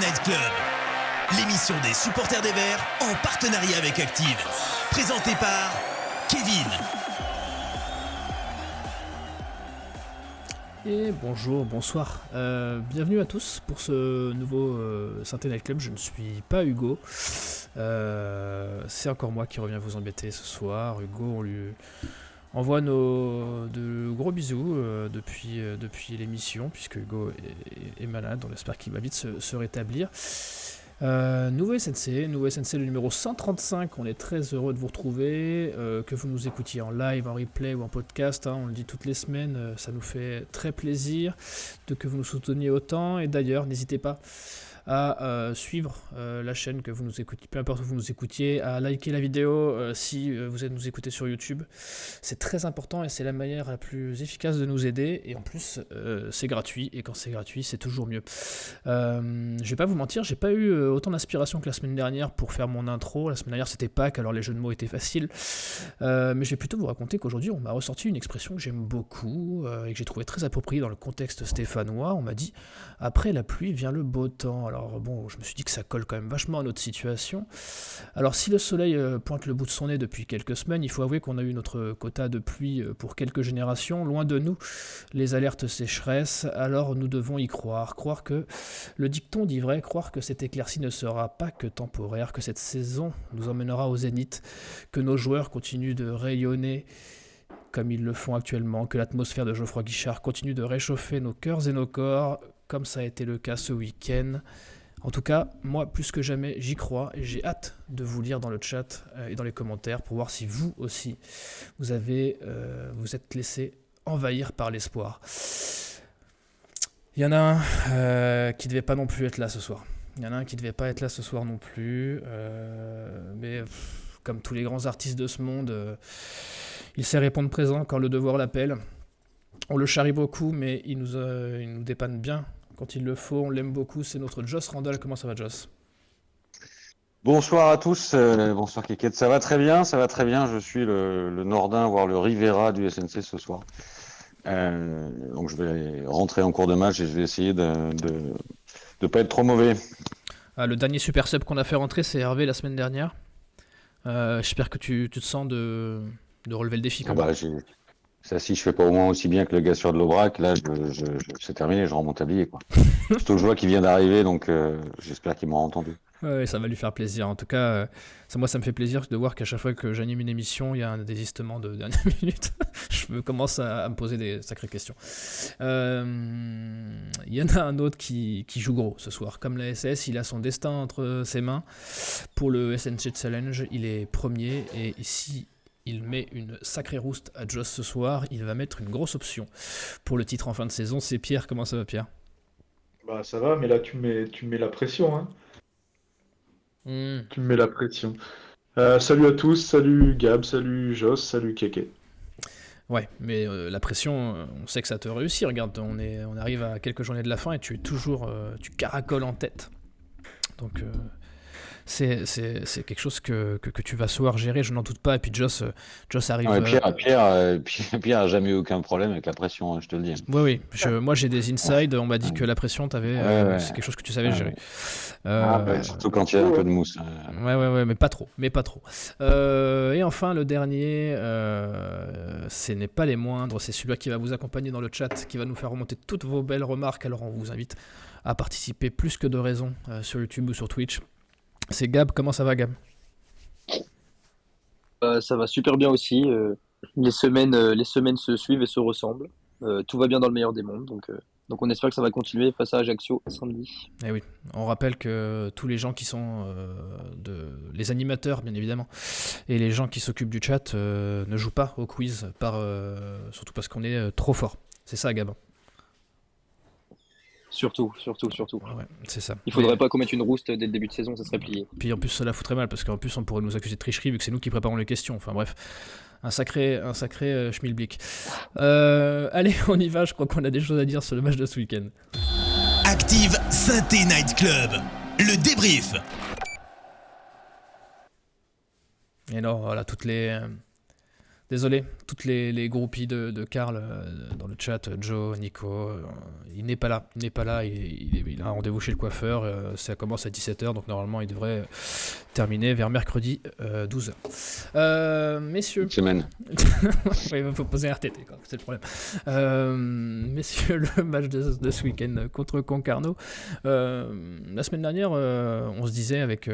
Night Club, l'émission des supporters des Verts en partenariat avec Active. Présentée par Kevin. Et bonjour, bonsoir. Bienvenue à tous pour ce nouveau Synthé Night Club. Je ne suis pas Hugo. C'est encore moi qui reviens vous embêter ce soir. Hugo, on lui envoie de gros bisous depuis l'émission, puisque Hugo est malade. On espère qu'il va vite se rétablir. Nouveau SNC le numéro 135, on est très heureux de vous retrouver, que vous nous écoutiez en live, en replay ou en podcast, on le dit toutes les semaines, ça nous fait très plaisir que vous nous souteniez autant, et d'ailleurs n'hésitez pas à suivre la chaîne que vous nous écoutiez, peu importe où vous nous écoutiez, à liker la vidéo si vous nous écoutez sur YouTube. C'est très important et c'est la manière la plus efficace de nous aider, et en plus c'est gratuit, et quand c'est gratuit c'est toujours mieux. Je vais pas vous mentir, j'ai pas eu autant d'inspiration que la semaine dernière pour faire mon intro. La semaine dernière c'était Pâques, alors les jeux de mots étaient faciles, mais je vais plutôt vous raconter qu'aujourd'hui on m'a ressorti une expression que j'aime beaucoup et que j'ai trouvé très appropriée dans le contexte stéphanois. On m'a dit « après la pluie vient le beau temps ». Alors bon, je me suis dit que ça colle quand même vachement à notre situation. Alors si le soleil pointe le bout de son nez depuis quelques semaines, il faut avouer qu'on a eu notre quota de pluie pour quelques générations. Loin de nous les alertes sécheresse, alors nous devons y croire que le dicton dit vrai, croire que cette éclaircie ne sera pas que temporaire, que cette saison nous emmènera au zénith, que nos joueurs continuent de rayonner comme ils le font actuellement, que l'atmosphère de Geoffroy Guichard continue de réchauffer nos cœurs et nos corps, comme ça a été le cas ce week-end. En tout cas, moi, plus que jamais, j'y crois et j'ai hâte de vous lire dans le chat et dans les commentaires pour voir si vous aussi, vous êtes laissé envahir par l'espoir. Il y en a un qui devait pas non plus être là ce soir. Il y en a un qui devait pas être là ce soir non plus. Mais comme tous les grands artistes de ce monde, il sait répondre présent quand le devoir l'appelle. On le charrie beaucoup, mais il nous dépanne bien quand il le faut. On l'aime beaucoup. C'est notre Joss Randall. Comment ça va, Joss ? Bonsoir à tous. Bonsoir Keket. Ça va très bien. Je suis le Nordin, voire le Rivera du SNC ce soir. Donc je vais rentrer en cours de match et je vais essayer de pas être trop mauvais. Le dernier super sub qu'on a fait rentrer, c'est Hervé la semaine dernière. J'espère que tu te sens de relever le défi quand même. Ça, si je fais pas au moins aussi bien que le gars sur de l'Aubrac, là, c'est terminé, je rends mon tablier, quoi. Surtout que je vois qu'il vient d'arriver, donc j'espère qu'il m'aura entendu. Ouais, ça va lui faire plaisir. En tout cas, ça me fait plaisir de voir qu'à chaque fois que j'anime une émission, il y a un désistement de dernière minute. Je commence à me poser des sacrées questions. Il y en a un autre qui joue gros ce soir. Comme la SS, il a son destin entre ses mains. Pour le SNC Challenge, il est premier, et ici, il met une sacrée rouste à Joss ce soir. Il va mettre une grosse option pour le titre en fin de saison. C'est Pierre. Comment ça va, Pierre ? Bah ça va, mais là tu me mets la pression, hein. Tu me mets la pression. Salut à tous, salut Gab, salut Joss, salut Keke. Ouais, mais la pression, on sait que ça te réussit. Regarde, on arrive à quelques journées de la fin et tu caracoles en tête. Donc c'est quelque chose que tu vas savoir gérer, je n'en doute pas. Et puis Joss arrive... Pierre a jamais eu aucun problème avec la pression, je te le dis. Oui, moi j'ai des insides, on m'a dit que la pression, c'est quelque chose que tu savais gérer. Surtout quand il y a un peu de mousse. Ouais, mais pas trop. Et enfin, le dernier, ce n'est pas les moindres, c'est celui qui va vous accompagner dans le chat, qui va nous faire remonter toutes vos belles remarques. Alors on vous invite à participer plus que de raison sur YouTube ou sur Twitch. C'est Gab. Comment ça va, Gab ? Ça va super bien aussi. Les semaines se suivent et se ressemblent. Tout va bien dans le meilleur des mondes. Donc on espère que ça va continuer face à Ajaccio samedi. Et oui, on rappelle que tous les gens qui sont les animateurs, bien évidemment, et les gens qui s'occupent du chat ne jouent pas au quiz, surtout parce qu'on est trop fort. C'est ça, Gab ? Surtout. Ouais, c'est ça. Il faudrait pas commettre une rouste dès le début de saison, ça serait plié. Puis en plus, ça la foutrait mal, parce qu'en plus, on pourrait nous accuser de tricherie, vu que c'est nous qui préparons les questions. Enfin bref, un sacré schmilblick. Allez, on y va, je crois qu'on a des choses à dire sur le match de ce week-end. Active Synthé Night Club, le débrief. Et non, voilà, toutes les Désolé, toutes les groupies de Karl dans le chat, Joe, Nico, il n'est pas là. Il a un rendez-vous chez le coiffeur. Ça commence à 17h, donc normalement il devrait terminer vers mercredi 12h. Messieurs. Une semaine. Oui, il faut poser un RTT, quoi, c'est le problème. Messieurs, le match de ce week-end contre Concarneau. La semaine dernière, on se disait avec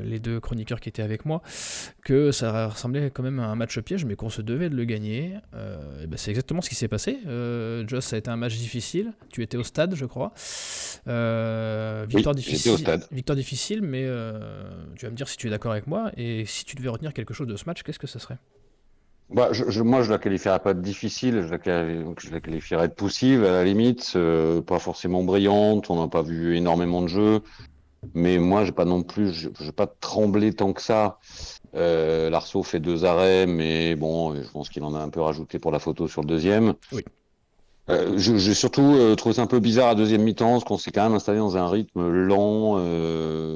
les deux chroniqueurs qui étaient avec moi que ça ressemblait quand même à un match piège, mais qu'on se devait de le gagner. C'est exactement ce qui s'est passé. Joss, ça a été un match difficile. Tu étais au stade, je crois. Victoire difficile. J'étais au stade. Victoire difficile, mais tu vas me dire si tu es d'accord avec moi. Et si tu devais retenir quelque chose de ce match, qu'est-ce que ça serait ? Moi, je la qualifierais pas de difficile, je la qualifierais de poussive, à la limite, pas forcément brillante, on n'a pas vu énormément de jeux, mais moi, j'ai pas tremblé tant que ça. Larceau fait 2 arrêts, mais bon, je pense qu'il en a un peu rajouté pour la photo sur le deuxième. Oui. J'ai surtout trouvé ça un peu bizarre à deuxième mi-temps, parce qu'on s'est quand même installé dans un rythme lent,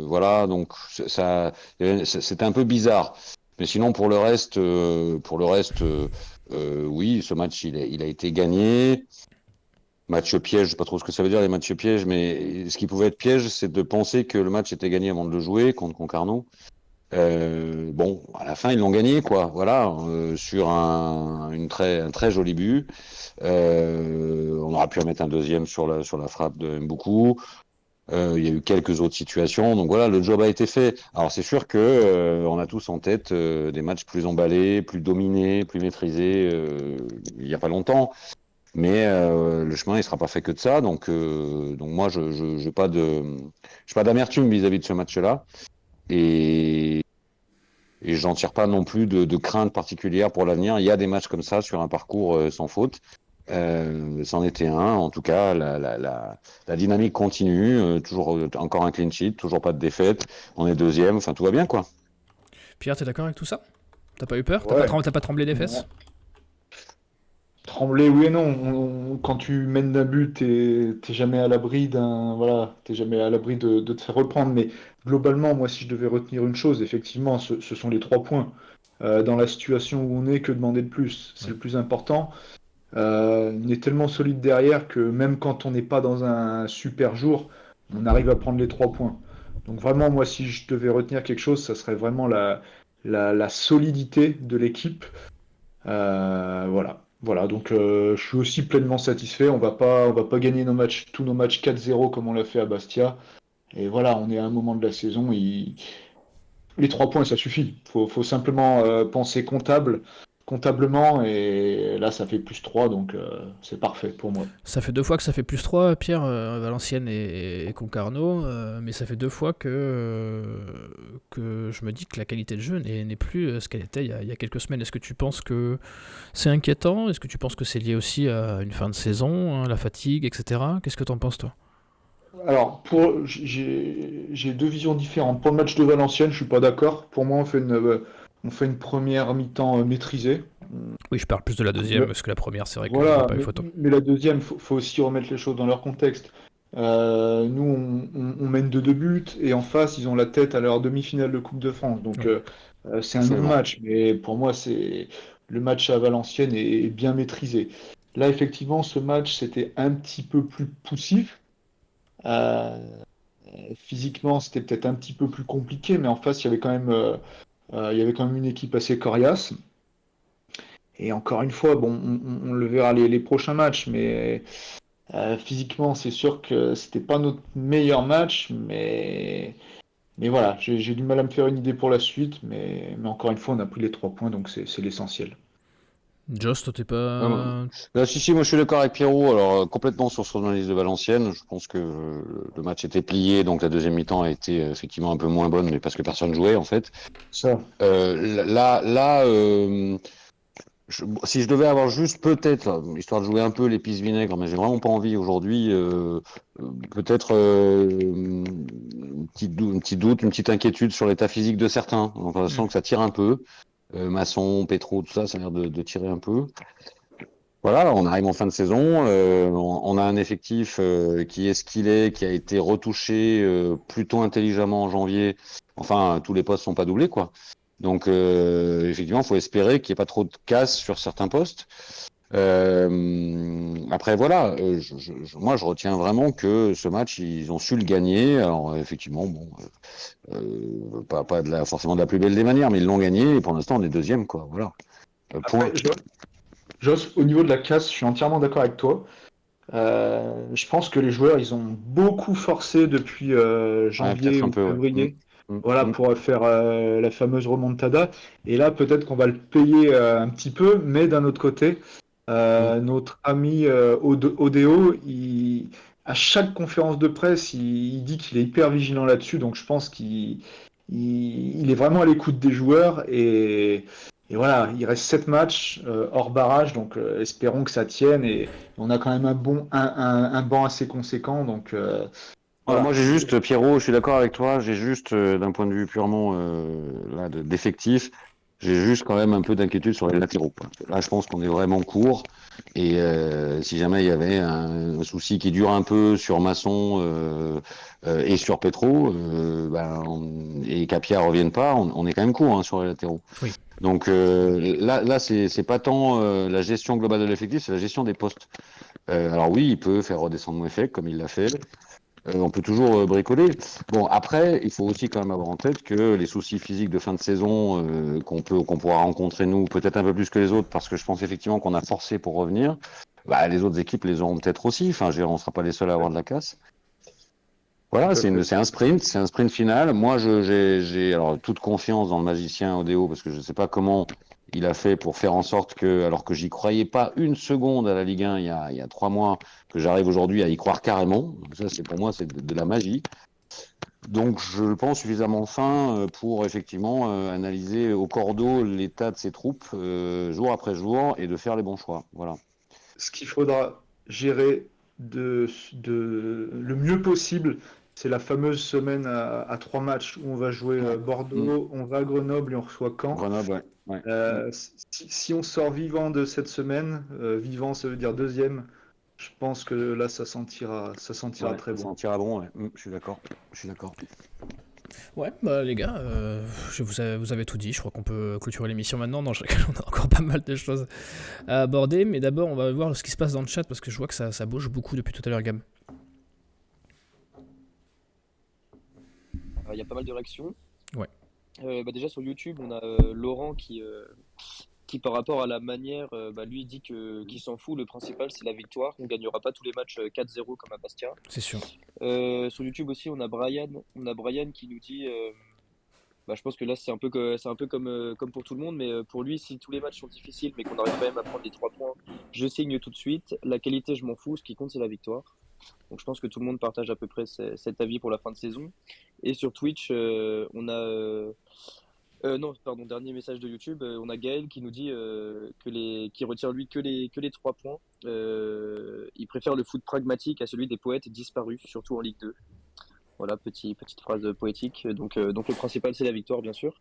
voilà, donc c'était un peu bizarre. Mais sinon, pour le reste, oui, ce match, il a été gagné. Match piège, je sais pas trop ce que ça veut dire les matchs pièges, mais ce qui pouvait être piège, c'est de penser que le match était gagné avant de le jouer contre Concarneau. Bon, à la fin, ils l'ont gagné, quoi. Voilà, sur un très joli but. On aurait pu en mettre un deuxième sur la frappe de Mboukou. Il y a eu quelques autres situations, donc voilà, le job a été fait. Alors c'est sûr que on a tous en tête des matchs plus emballés, plus dominés, plus maîtrisés il y a pas longtemps, mais le chemin il sera pas fait que de ça, donc moi je j'ai pas d'amertume vis-à-vis de ce match-là, et j'en tire pas non plus de crainte particulière pour l'avenir. Il y a des matchs comme ça sur un parcours sans faute. C'en était un. En tout cas, la dynamique continue. Toujours encore un clean sheet, toujours pas de défaite. On est deuxième. Enfin, tout va bien, quoi. Pierre, t'es d'accord avec tout ça ? T'as pas eu peur ? Ouais. T'as pas tremblé des fesses ? Trembler, oui et non. Quand tu mènes d'un but, t'es jamais à l'abri t'es jamais à l'abri de te faire reprendre. Mais globalement, moi, si je devais retenir une chose, effectivement, ce sont les 3 points. Dans la situation où on est, que demander de plus? C'est le plus important. On est tellement solide derrière que même quand on n'est pas dans un super jour, on arrive à prendre les 3 points. Donc vraiment, moi, si je devais retenir quelque chose, ça serait vraiment la solidité de l'équipe. Voilà. Donc je suis aussi pleinement satisfait. On va pas gagner tous nos matchs 4-0 comme on l'a fait à Bastia. Et voilà, on est à un moment de la saison. Les 3 points, ça suffit. Faut simplement penser comptablement, et là, ça fait +3, donc c'est parfait pour moi. Ça fait 2 fois que ça fait +3, Pierre, Valenciennes et Concarneau, mais ça fait 2 fois que je me dis que la qualité de jeu n'est plus ce qu'elle était il y a quelques semaines. Est-ce que tu penses que c'est inquiétant ? Est-ce que tu penses que c'est lié aussi à une fin de saison, hein, la fatigue, etc. Qu'est-ce que tu en penses, toi ? Alors, j'ai 2 visions différentes. Pour le match de Valenciennes, je suis pas d'accord. Pour moi, on fait une première mi-temps maîtrisée. Oui, je parle plus de la deuxième, parce que la première, c'est vrai qu'il n'y Voilà, a pas eu photo. mais la deuxième, faut aussi remettre les choses dans leur contexte. Nous, on mène de 2 buts, et en face, ils ont la tête à leur demi-finale de Coupe de France. Donc, c'est un Absolument. non-match, mais pour moi, le match à Valenciennes est bien maîtrisé. Là, effectivement, ce match, c'était un petit peu plus poussif. Euh, Physiquement, c'était peut-être un petit peu plus compliqué, mais en face, il y avait quand même une équipe assez coriace. Et encore une fois, bon, on le verra les prochains matchs, mais physiquement, c'est sûr que c'était pas notre meilleur match, mais voilà, j'ai du mal à me faire une idée pour la suite, mais encore une fois, on a pris les 3 points, donc c'est l'essentiel. Joss, toi, t'es Euh, pas... Si, moi je suis d'accord avec Pierrot, alors complètement sur son analyse de Valenciennes. Je pense que le match était plié, donc la deuxième mi-temps a été effectivement un peu moins bonne, mais parce que personne jouait en fait. Ça. Si je devais avoir juste peut-être, histoire de jouer un peu l'épice vinaigre, mais j'ai vraiment pas envie aujourd'hui, peut-être un petit doute, une petite inquiétude sur l'état physique de certains. Enfin, je sens que ça tire un peu. Masson, Petro, tout ça, ça a l'air de tirer un peu. Voilà, on arrive en fin de saison, on a un effectif qui est ce qu'il est, qui a été retouché plutôt intelligemment en janvier. Enfin, tous les postes sont pas doublés, quoi. Donc, effectivement, il faut espérer qu'il n'y ait pas trop de casse sur certains postes. Après, voilà, moi, je retiens vraiment que ce match, ils ont su le gagner. Alors, effectivement, bon, pas forcément de la plus belle des manières, mais ils l'ont gagné. Et pour l'instant, on est deuxième, quoi. Voilà. Point. Après, Joss, au niveau de la casse, je suis entièrement d'accord avec toi. Je pense que les joueurs, ils ont beaucoup forcé depuis Ouais, janvier peut-être un ou peu, ouais. février, Mm, voilà, mm, pour faire la fameuse remontada. Et là, peut-être qu'on va le payer un petit peu, mais d'un autre côté, mm. notre ami Odeo, à chaque conférence de presse, il dit qu'il est hyper vigilant là-dessus. Donc, je pense qu'il est vraiment à l'écoute des joueurs. Et voilà, il reste 7 matchs hors barrage, donc espérons que ça tienne. Et on a quand même un banc assez conséquent. Donc, Ouais, voilà. moi, j'ai juste, Pierrot, je suis d'accord avec toi. J'ai juste, d'un point de vue purement là, d'effectif, j'ai juste quand même un peu d'inquiétude sur les latéraux, quoi. Là, je pense qu'on est vraiment court. Et si jamais il y avait un souci qui dure un peu sur Masson et sur Petro, et qu'Apia revienne pas, on est quand même court, hein, sur les latéraux. Oui. Donc là, c'est pas tant la gestion globale de l'effectif, c'est la gestion des postes. Alors oui, il peut faire redescendre Mouefek comme il l'a fait. On peut toujours bricoler. Bon, après, il faut aussi quand même avoir en tête que les soucis physiques de fin de saison qu'on pourra rencontrer nous, peut-être un peu plus que les autres, parce que je pense effectivement qu'on a forcé pour revenir. Bah, les autres équipes les auront peut-être aussi. Enfin, je veux dire, on ne sera pas les seuls à avoir de la casse. Voilà, Tout à fait. c'est un sprint final. Moi, j'ai alors toute confiance dans le magicien Odeo parce que je ne sais pas comment il a fait pour faire en sorte que, alors que j'y croyais pas une seconde à la Ligue 1 il y a 3 mois, que j'arrive aujourd'hui à y croire carrément. Donc ça, c'est pour moi, c'est de la magie. Donc, je le pense suffisamment fin pour effectivement analyser au cordeau l'état de ses troupes jour après jour et de faire les bons choix. Voilà. Ce qu'il faudra gérer le mieux possible, c'est la fameuse semaine à 3 matchs où on va jouer Ouais. Bordeaux, on va à Grenoble et on reçoit Caen. Grenoble, ouais. Ouais. Si on sort vivant de cette semaine, vivant ça veut dire deuxième, je pense que là ça sentira Ouais, très ça bon. sentira bon, ouais. Je suis d'accord. Je suis d'accord. Ouais, bah les gars, vous avez tout dit. Je crois qu'on peut clôturer l'émission maintenant. Non, on a encore pas mal de choses à aborder. Mais d'abord, on va voir ce qui se passe dans le chat parce que je vois que ça bouge beaucoup depuis tout à l'heure, Gab. Il y a pas mal de réactions. Ouais. Déjà sur YouTube, on a Laurent qui par rapport à la manière, lui dit qu'il s'en fout. Le principal, c'est la victoire. On gagnera pas tous les matchs 4-0 comme à Bastia. C'est sûr. Sur YouTube aussi, on a Brian qui nous dit, je pense que là c'est un peu comme pour tout le monde, mais pour lui, si tous les matchs sont difficiles, mais qu'on arrive quand même à prendre les 3 points, je signe tout de suite. La qualité, je m'en fous. Ce qui compte, c'est la victoire. Donc je pense que tout le monde partage à peu près cet avis pour la fin de saison. Et sur Twitch, on a non, pardon, dernier message de YouTube. On a Gaël qui nous dit qui retire lui que les 3 points. Il préfère le foot pragmatique à celui des poètes disparus, surtout en Ligue 2. Voilà, petite phrase poétique. Donc le principal, c'est la victoire, bien sûr.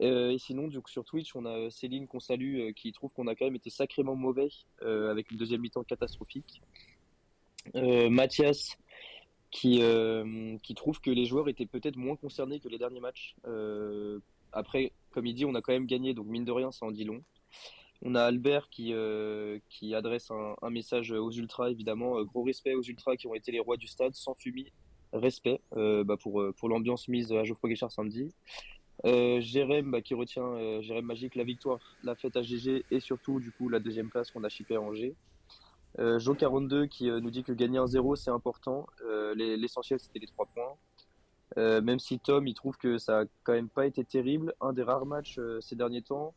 Et sinon, donc, sur Twitch, on a Céline qu'on salue, qui trouve qu'on a quand même été sacrément mauvais, avec une deuxième mi-temps catastrophique. Mathias qui trouve que les joueurs étaient peut-être moins concernés que les derniers matchs. Après, comme il dit, on a quand même gagné, donc mine de rien, ça en dit long. On a Albert qui adresse un message aux Ultras, évidemment. Gros respect aux Ultras qui ont été les rois du stade, sans fumée. Respect pour l'ambiance mise à Geoffroy Guichard samedi. Jérém qui retient Jérém Magique, la victoire, la fête à GG et surtout du coup la deuxième place qu'on a chippé à Angers. Jo42 qui nous dit que gagner 1-0 c'est important. L'essentiel c'était les 3 points. Même si Tom il trouve que ça a quand même pas été terrible, un des rares matchs ces derniers temps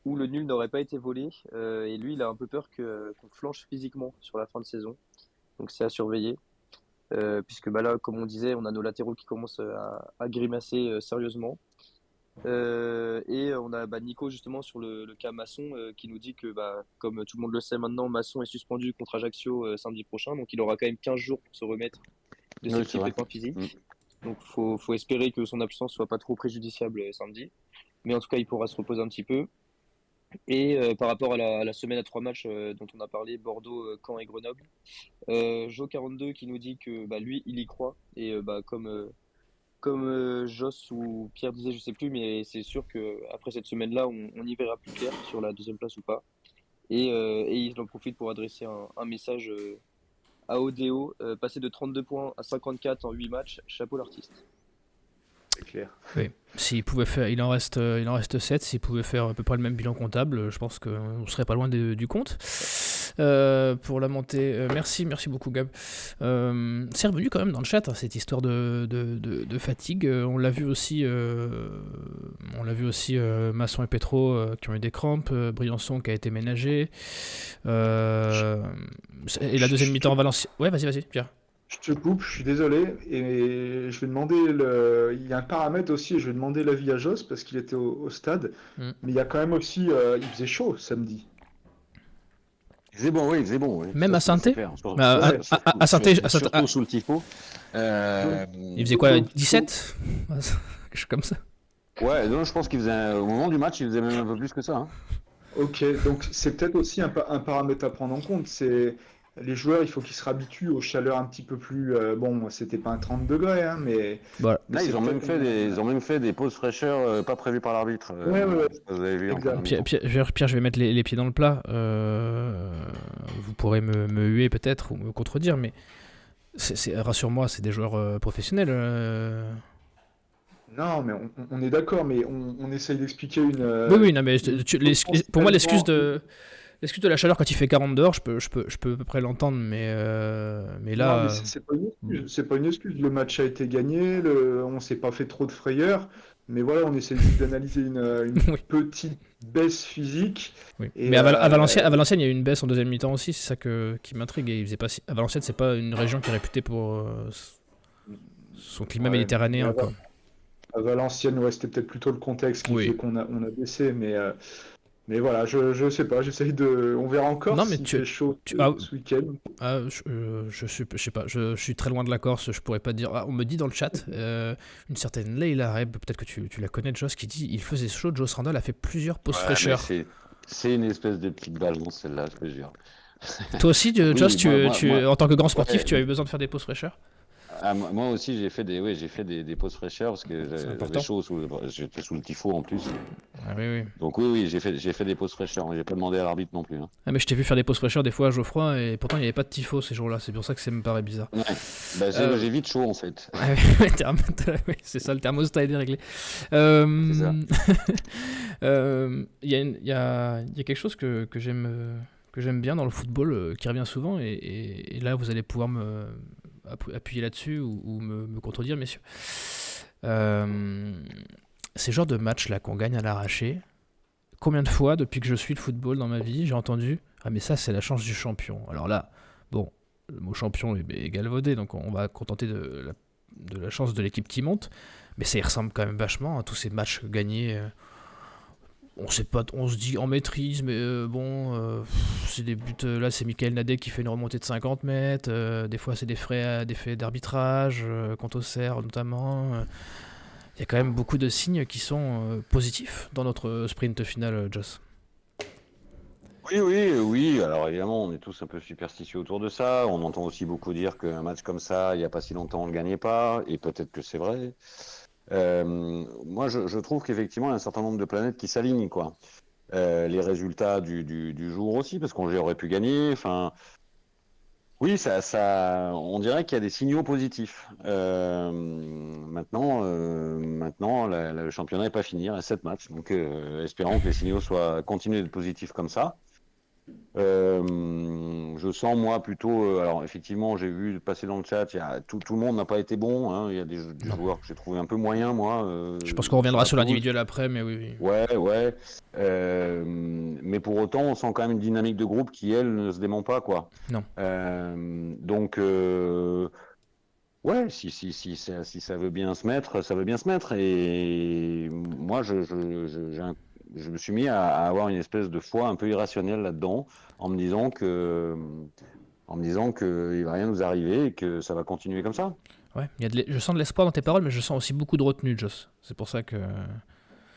où le nul n'aurait pas été volé. Et lui il a un peu peur qu'on flanche physiquement sur la fin de saison. Donc c'est à surveiller. Puisque là, comme on disait, on a nos latéraux qui commencent à grimacer sérieusement. Et on a Nico justement sur le cas Masson qui nous dit que comme tout le monde le sait maintenant, Masson est suspendu contre Ajaccio samedi prochain, donc il aura quand même 15 jours pour se remettre de ses Oui, petits c'est vrai. pépins physiques. Donc faut espérer que son absence soit pas trop préjudiciable samedi. Mais en tout cas, il pourra se reposer un petit peu. Et par rapport à la semaine à 3 matchs dont on a parlé, Bordeaux, Caen et Grenoble, Jo42 qui nous dit que lui, il y croit. Et comme Joss ou Pierre disait, je sais plus, mais c'est sûr que après cette semaine-là, on y verra plus clair sur la deuxième place ou pas. Et ils en profitent pour adresser un message à Odeo, passer de 32 points à 54 en 8 matchs, chapeau l'artiste. C'est clair. Oui. S'il pouvait faire, il en reste 7. S'il pouvait faire à peu près le même bilan comptable, je pense qu'on serait pas loin du compte. Pour la montée, merci beaucoup Gab. C'est revenu quand même dans le chat, hein, cette histoire de fatigue. On l'a vu aussi, Masson et Petro qui ont eu des crampes, Briançon qui a été ménagé. Et la deuxième mi-temps en Valenciennes. Ouais, vas-y, Pierre. Je te coupe, je suis désolé, et je vais demander il y a un paramètre aussi, et je vais demander l'avis à Joss parce qu'il était au stade, mais il y a quand même aussi, il faisait chaud samedi. Il faisait bon, oui, il faisait bon. Oui. Même Ça, à Saint-Étienne à Saint-Étienne, surtout sous le tifo. il faisait quoi, 17 quelque chose comme ça. Ouais, non, je pense qu'il faisait, au moment du match, il faisait même un peu plus que ça. Hein. Ok, donc c'est peut-être aussi un paramètre à prendre en compte, c'est les joueurs, il faut qu'ils se réhabituent aux chaleurs un petit peu plus, bon, c'était pas un 30 degrés, hein, mais Voilà. Là, c'est ils ont même peut-être fait des pauses fraîcheurs pas prévues par l'arbitre. Ouais. Je sais pas si vous avez vu en Exact. première mi-temps. Pierre, je vais mettre les pieds dans le plat. Vous pourrez me huer peut-être ou me contredire, mais rassure-moi, c'est des joueurs professionnels. Non, mais on est d'accord, mais on essaye d'expliquer une. Oui, non, mais pour moi, l'excuse tellement- de la chaleur quand il fait 40 dehors, je peux à peu près l'entendre, mais Non, là, mais c'est pas une excuse. C'est pas une excuse. Le match a été gagné, on s'est pas fait trop de frayeur, mais voilà, on essaie juste d'analyser une oui. petite baisse physique. Oui. Et, Mais à Valenciennes, il y a eu une baisse en deuxième mi-temps aussi, c'est ça qui m'intrigue. Et à Valenciennes, c'est pas une région qui est réputée pour son climat Ouais, méditerranéen, mais quoi. à Valenciennes, ouais, c'était peut-être plutôt le contexte qui Oui. faisait on a baissé, mais voilà, je sais pas, j'essaye de. On verra encore Non, mais s'il fait chaud ce week-end. Je sais pas, je suis très loin de la Corse, je pourrais pas dire. Ah, on me dit dans le chat, une certaine Leila Reb, peut-être que tu la connais, Joss, qui dit il faisait chaud, Joss Randall a fait plusieurs pauses fraîcheurs. C'est une espèce de petite balance, celle-là, je peux dire. Toi aussi, Oui, Joss, moi, en tant que grand sportif, ouais, tu as eu besoin de faire des pauses fraîcheurs? moi aussi, j'ai fait des pauses fraîcheurs parce que j'avais chaud, j'étais sous le tifo en plus. Ah, oui. Donc oui, j'ai fait des pauses fraîcheurs. J'ai pas demandé à l'arbitre non plus. Hein. Ah, mais je t'ai vu faire des pauses fraîcheurs des fois à Geoffroy et pourtant il n'y avait pas de tifo ces jours-là, c'est pour ça que ça me paraît bizarre. Ouais. J'ai vite chaud en fait. Oui, c'est ça, le thermostat est déréglé. C'est ça. Il y a quelque chose que j'aime bien dans le football qui revient souvent et là vous allez pouvoir me appuyer là-dessus ou me contredire, messieurs. Ces genres de matchs là qu'on gagne à l'arraché, combien de fois depuis que je suis le football dans ma vie j'ai entendu « Ah mais ça c'est la chance du champion ». Alors là, bon, le mot champion est galvaudé, donc on va contenter de la chance de l'équipe qui monte, mais ça y ressemble quand même vachement à tous ces matchs gagnés. On se dit en maîtrise, mais c'est des buts. Là, c'est Michael Nadé qui fait une remontée de 50 mètres. Des fois, c'est des faits d'arbitrage, contre Auxerre notamment. Il y a quand même beaucoup de signes qui sont positifs dans notre sprint final, Joss. Oui. Alors évidemment, on est tous un peu superstitieux autour de ça. On entend aussi beaucoup dire qu'un match comme ça, il n'y a pas si longtemps, on ne le gagnait pas. Et peut-être que c'est vrai. Moi, je trouve qu'effectivement, il y a un certain nombre de planètes qui s'alignent, quoi. Les résultats du jour aussi, parce qu'on aurait pu gagner. Enfin, oui, on dirait qu'il y a des signaux positifs. Maintenant, le championnat n'est pas fini, il reste 7 matchs. Donc, espérons que les signaux continuent d'être positifs comme ça. Je sens moi plutôt. Alors effectivement, j'ai vu passer dans le chat, tout le monde n'a pas été bon. Hein, il y a des joueurs que j'ai trouvé un peu moyens, moi. Je pense qu'on reviendra sur l'individuel après, mais oui. Ouais. Mais pour autant, on sent quand même une dynamique de groupe qui, elle, ne se dément pas, quoi. Non. Donc, ouais, si ça veut bien se mettre, ça veut bien se mettre. Et moi, je me suis mis à avoir une espèce de foi un peu irrationnelle là-dedans, en me disant qu'il va rien nous arriver et que ça va continuer comme ça. Ouais, je sens de l'espoir dans tes paroles, mais je sens aussi beaucoup de retenue, Joss. C'est pour ça que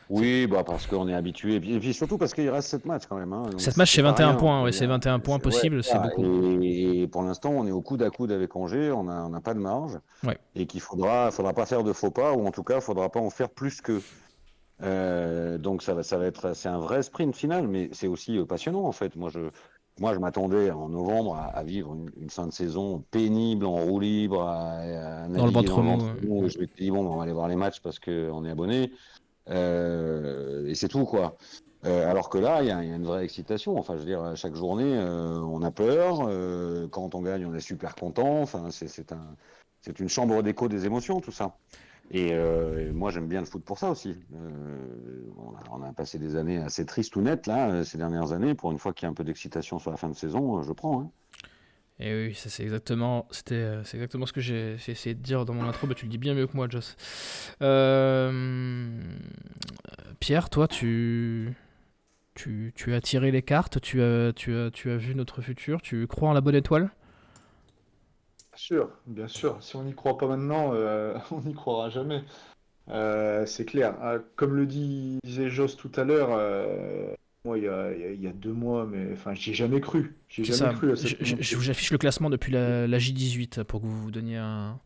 Oui, bah parce qu'on est habitué. Et puis surtout parce qu'il reste 7 matchs quand même. Hein. Donc 7 matchs, c'est pas 21 rien. points. Ouais, c'est 21 points Ouais, possibles, c'est voilà. beaucoup. Et pour l'instant, on est au coude à coude avec Angers. On n'a pas de marge. Ouais. Et qu'il faudra pas faire de faux pas, ou en tout cas, il ne faudra pas en faire plus que. Donc ça va être, c'est un vrai sprint final, mais c'est aussi passionnant en fait. Moi, je m'attendais en novembre à vivre une fin de saison pénible, en roue libre, à Dans le naviguer dans ventre le mou. ventre mou. Et je m'étais dit, bon, ben, on va aller voir les matchs parce qu'on est abonné. Et c'est tout, quoi. Alors que là, il y a une vraie excitation. Enfin, je veux dire, chaque journée, on a peur. Quand on gagne, on est super content. Enfin, c'est une chambre d'écho des émotions, tout ça. Et moi, j'aime bien le foot pour ça aussi. On a passé des années assez tristes ou nettes, là, ces dernières années. Pour une fois qu'il y a un peu d'excitation sur la fin de saison, je prends. Hein. Et oui, ça, c'est exactement ce que j'ai essayé de dire dans mon intro. Bah, tu le dis bien mieux que moi, Joss. Pierre, toi, tu as tiré les cartes, tu as vu notre futur, tu crois en la bonne étoile? Bien sûr, bien sûr. Si on n'y croit pas maintenant, on n'y croira jamais. C'est clair. Comme le disait Joss tout à l'heure, moi, il y a 2 mois, mais enfin, j'y ai jamais cru. J'ai C'est jamais ça. cru à Je, cette je- je montée. vous affiche le classement depuis la J18 pour que vous vous donniez un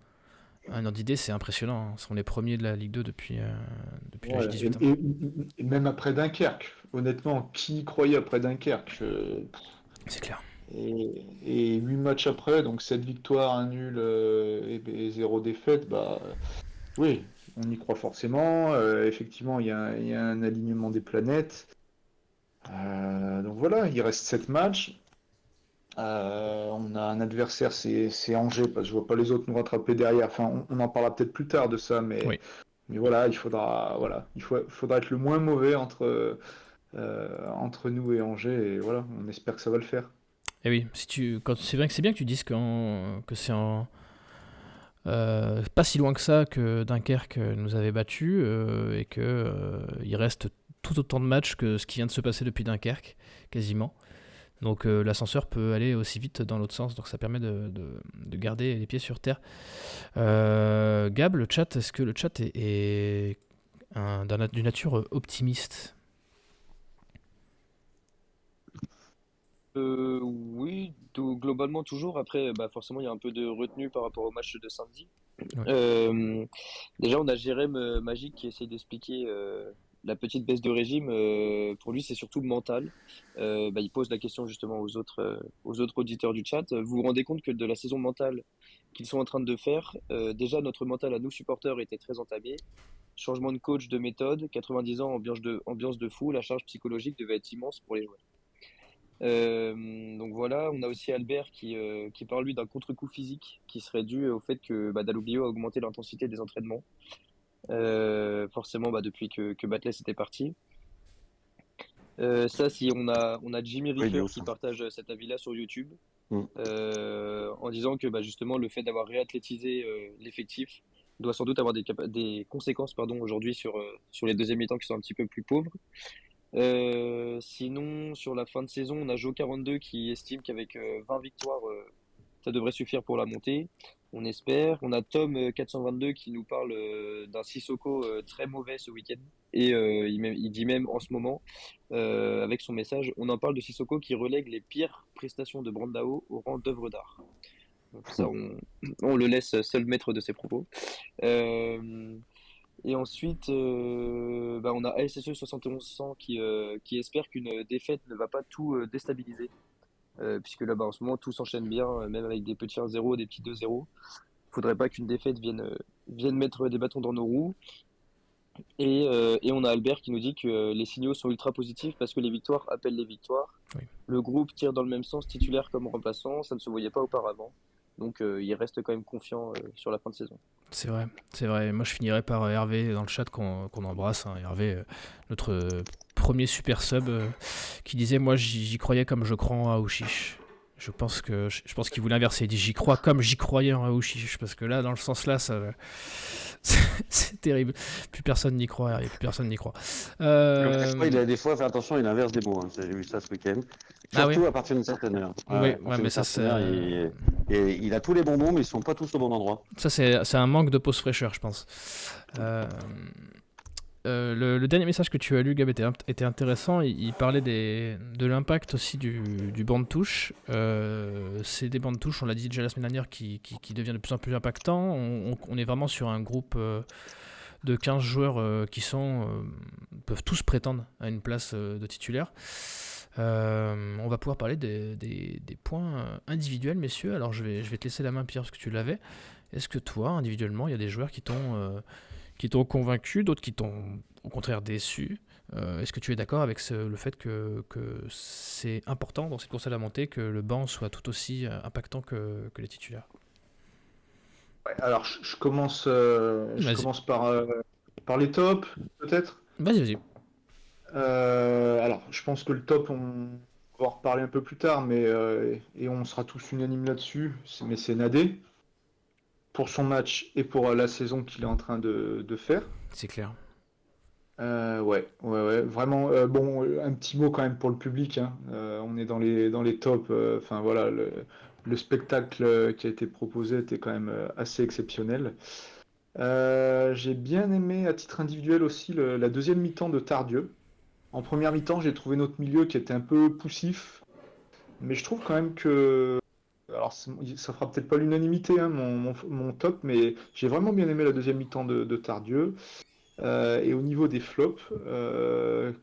ordre d'idée. C'est impressionnant. On est premiers de la Ligue 2 depuis la Ouais, J18. et même après Dunkerque, honnêtement, qui croyait après Dunkerque? C'est clair. Et 8 matchs après, donc 7 victoires, un nul et 0 défaite, bah oui, on y croit forcément. Effectivement, il y a un alignement des planètes. Donc voilà, il reste 7 matchs. On a un adversaire, c'est Angers, parce que je vois pas les autres nous rattraper derrière. Enfin, on en parlera peut-être plus tard de ça, mais, Oui. mais voilà, il faudra être le moins mauvais entre nous et Angers, et voilà, on espère que ça va le faire. Et oui, c'est bien que tu dises que c'est pas si loin que ça que Dunkerque nous avait battus et que il reste tout autant de matchs que ce qui vient de se passer depuis Dunkerque, quasiment. Donc l'ascenseur peut aller aussi vite dans l'autre sens, donc ça permet de garder les pieds sur terre. Gab, le chat, est-ce que le chat est d'une nature optimiste? Oui, globalement toujours. Après, bah, forcément, il y a un peu de retenue par rapport au match de samedi. Ouais. Euh, Déjà, on a Jérém Magique qui essaye d'expliquer la petite baisse de régime. Pour lui, c'est surtout mental. Bah, il pose la question justement aux autres auditeurs du chat. Vous vous rendez compte que de la saison mentale qu'ils sont en train de faire, déjà notre mental à nous supporters était très entamé. Changement de coach, de méthode, 90 ans, ambiance de fou, la charge psychologique devait être immense pour les joueurs. Donc voilà, on a aussi Albert qui parle lui d'un contre-coup physique qui serait dû au fait que Dalloglio a augmenté l'intensité des entraînements, forcément depuis que Batles était parti. Ça, si on a Jimmy Oui, Ricker News. qui partage cet avis-là sur YouTube, Mm. en disant que justement le fait d'avoir réathlétisé l'effectif doit sans doute avoir des conséquences aujourd'hui sur les deuxièmes mi-temps qui sont un petit peu plus pauvres. Sinon, sur la fin de saison, on a Joe42 qui estime qu'avec 20 victoires, ça devrait suffire pour la montée. On espère. On a Tom 422 qui nous parle d'un Sissoko très mauvais ce week-end. Et il dit même en ce moment, avec son message, on en parle de Sissoko qui relègue les pires prestations de Brandao au rang d'œuvre d'art. Donc ça, on le laisse seul maître de ses propos. Euh, et ensuite, on a ASSE 7100 qui espère qu'une défaite ne va pas tout déstabiliser. Puisque là, en ce moment, tout s'enchaîne bien, même avec des petits 1-0, des petits 2-0. Faudrait pas qu'une défaite vienne mettre des bâtons dans nos roues. Et on a Albert qui nous dit que les signaux sont ultra positifs parce que les victoires appellent les victoires. Oui. Le groupe tire dans le même sens, titulaire comme remplaçant. Ça ne se voyait pas auparavant. Donc, il reste quand même confiant sur la fin de saison. C'est vrai, c'est vrai. Moi, je finirais par Hervé dans le chat qu'on embrasse. Hein. Hervé, notre premier super sub, qui disait moi j'y croyais comme je crois en Aouchiche. Je pense qu'il voulait inverser. Il dit j'y crois comme j'y croyais en Aouchiche parce que là, dans le sens là, c'est terrible. Plus personne n'y croit. Hervé, plus personne n'y croit. Il a des fois fait attention, il inverse des mots. Hein. J'ai vu ça ce week-end. Surtout à partir d'une certaine heure. Oui, mais ça c'est. Il a tous les bons mots, mais ils sont pas tous au bon endroit. Ça c'est un manque de pause fraîcheur, je pense. Le dernier message que tu as lu, Gab, était intéressant. Il parlait de l'impact aussi du banc de touche. C'est des bancs de touche, on l'a dit déjà la semaine dernière, qui devient de plus en plus impactant. On est vraiment sur un groupe de 15 joueurs peuvent tous prétendre à une place de titulaire. On va pouvoir parler des points individuels, messieurs. Alors je vais te laisser la main, Pierre, parce que tu l'avais. Est-ce que toi, individuellement, il y a des joueurs qui t'ont convaincu, d'autres qui t'ont au contraire déçu? Est-ce que tu es d'accord avec le fait que c'est important dans cette course à la montée que le banc soit tout aussi impactant que les titulaires? Ouais, alors, je commence, Vas-y, par les tops, peut-être. vas-y. Alors, je pense que le top, on va en reparler un peu plus tard, et on sera tous unanimes là-dessus. Mais c'est Nadé, pour son match et pour la saison qu'il est en train de faire. C'est clair. Ouais, vraiment. Bon, un petit mot quand même pour le public, hein. On est dans les tops. Enfin voilà, le spectacle qui a été proposé était quand même assez exceptionnel. J'ai bien aimé à titre individuel aussi la deuxième mi-temps de Tardieu. En première mi-temps, j'ai trouvé notre milieu qui était un peu poussif, mais je trouve quand même que, alors ça fera peut-être pas l'unanimité, hein, mon top, mais j'ai vraiment bien aimé la deuxième mi-temps de Tardieu. Et au niveau des flops,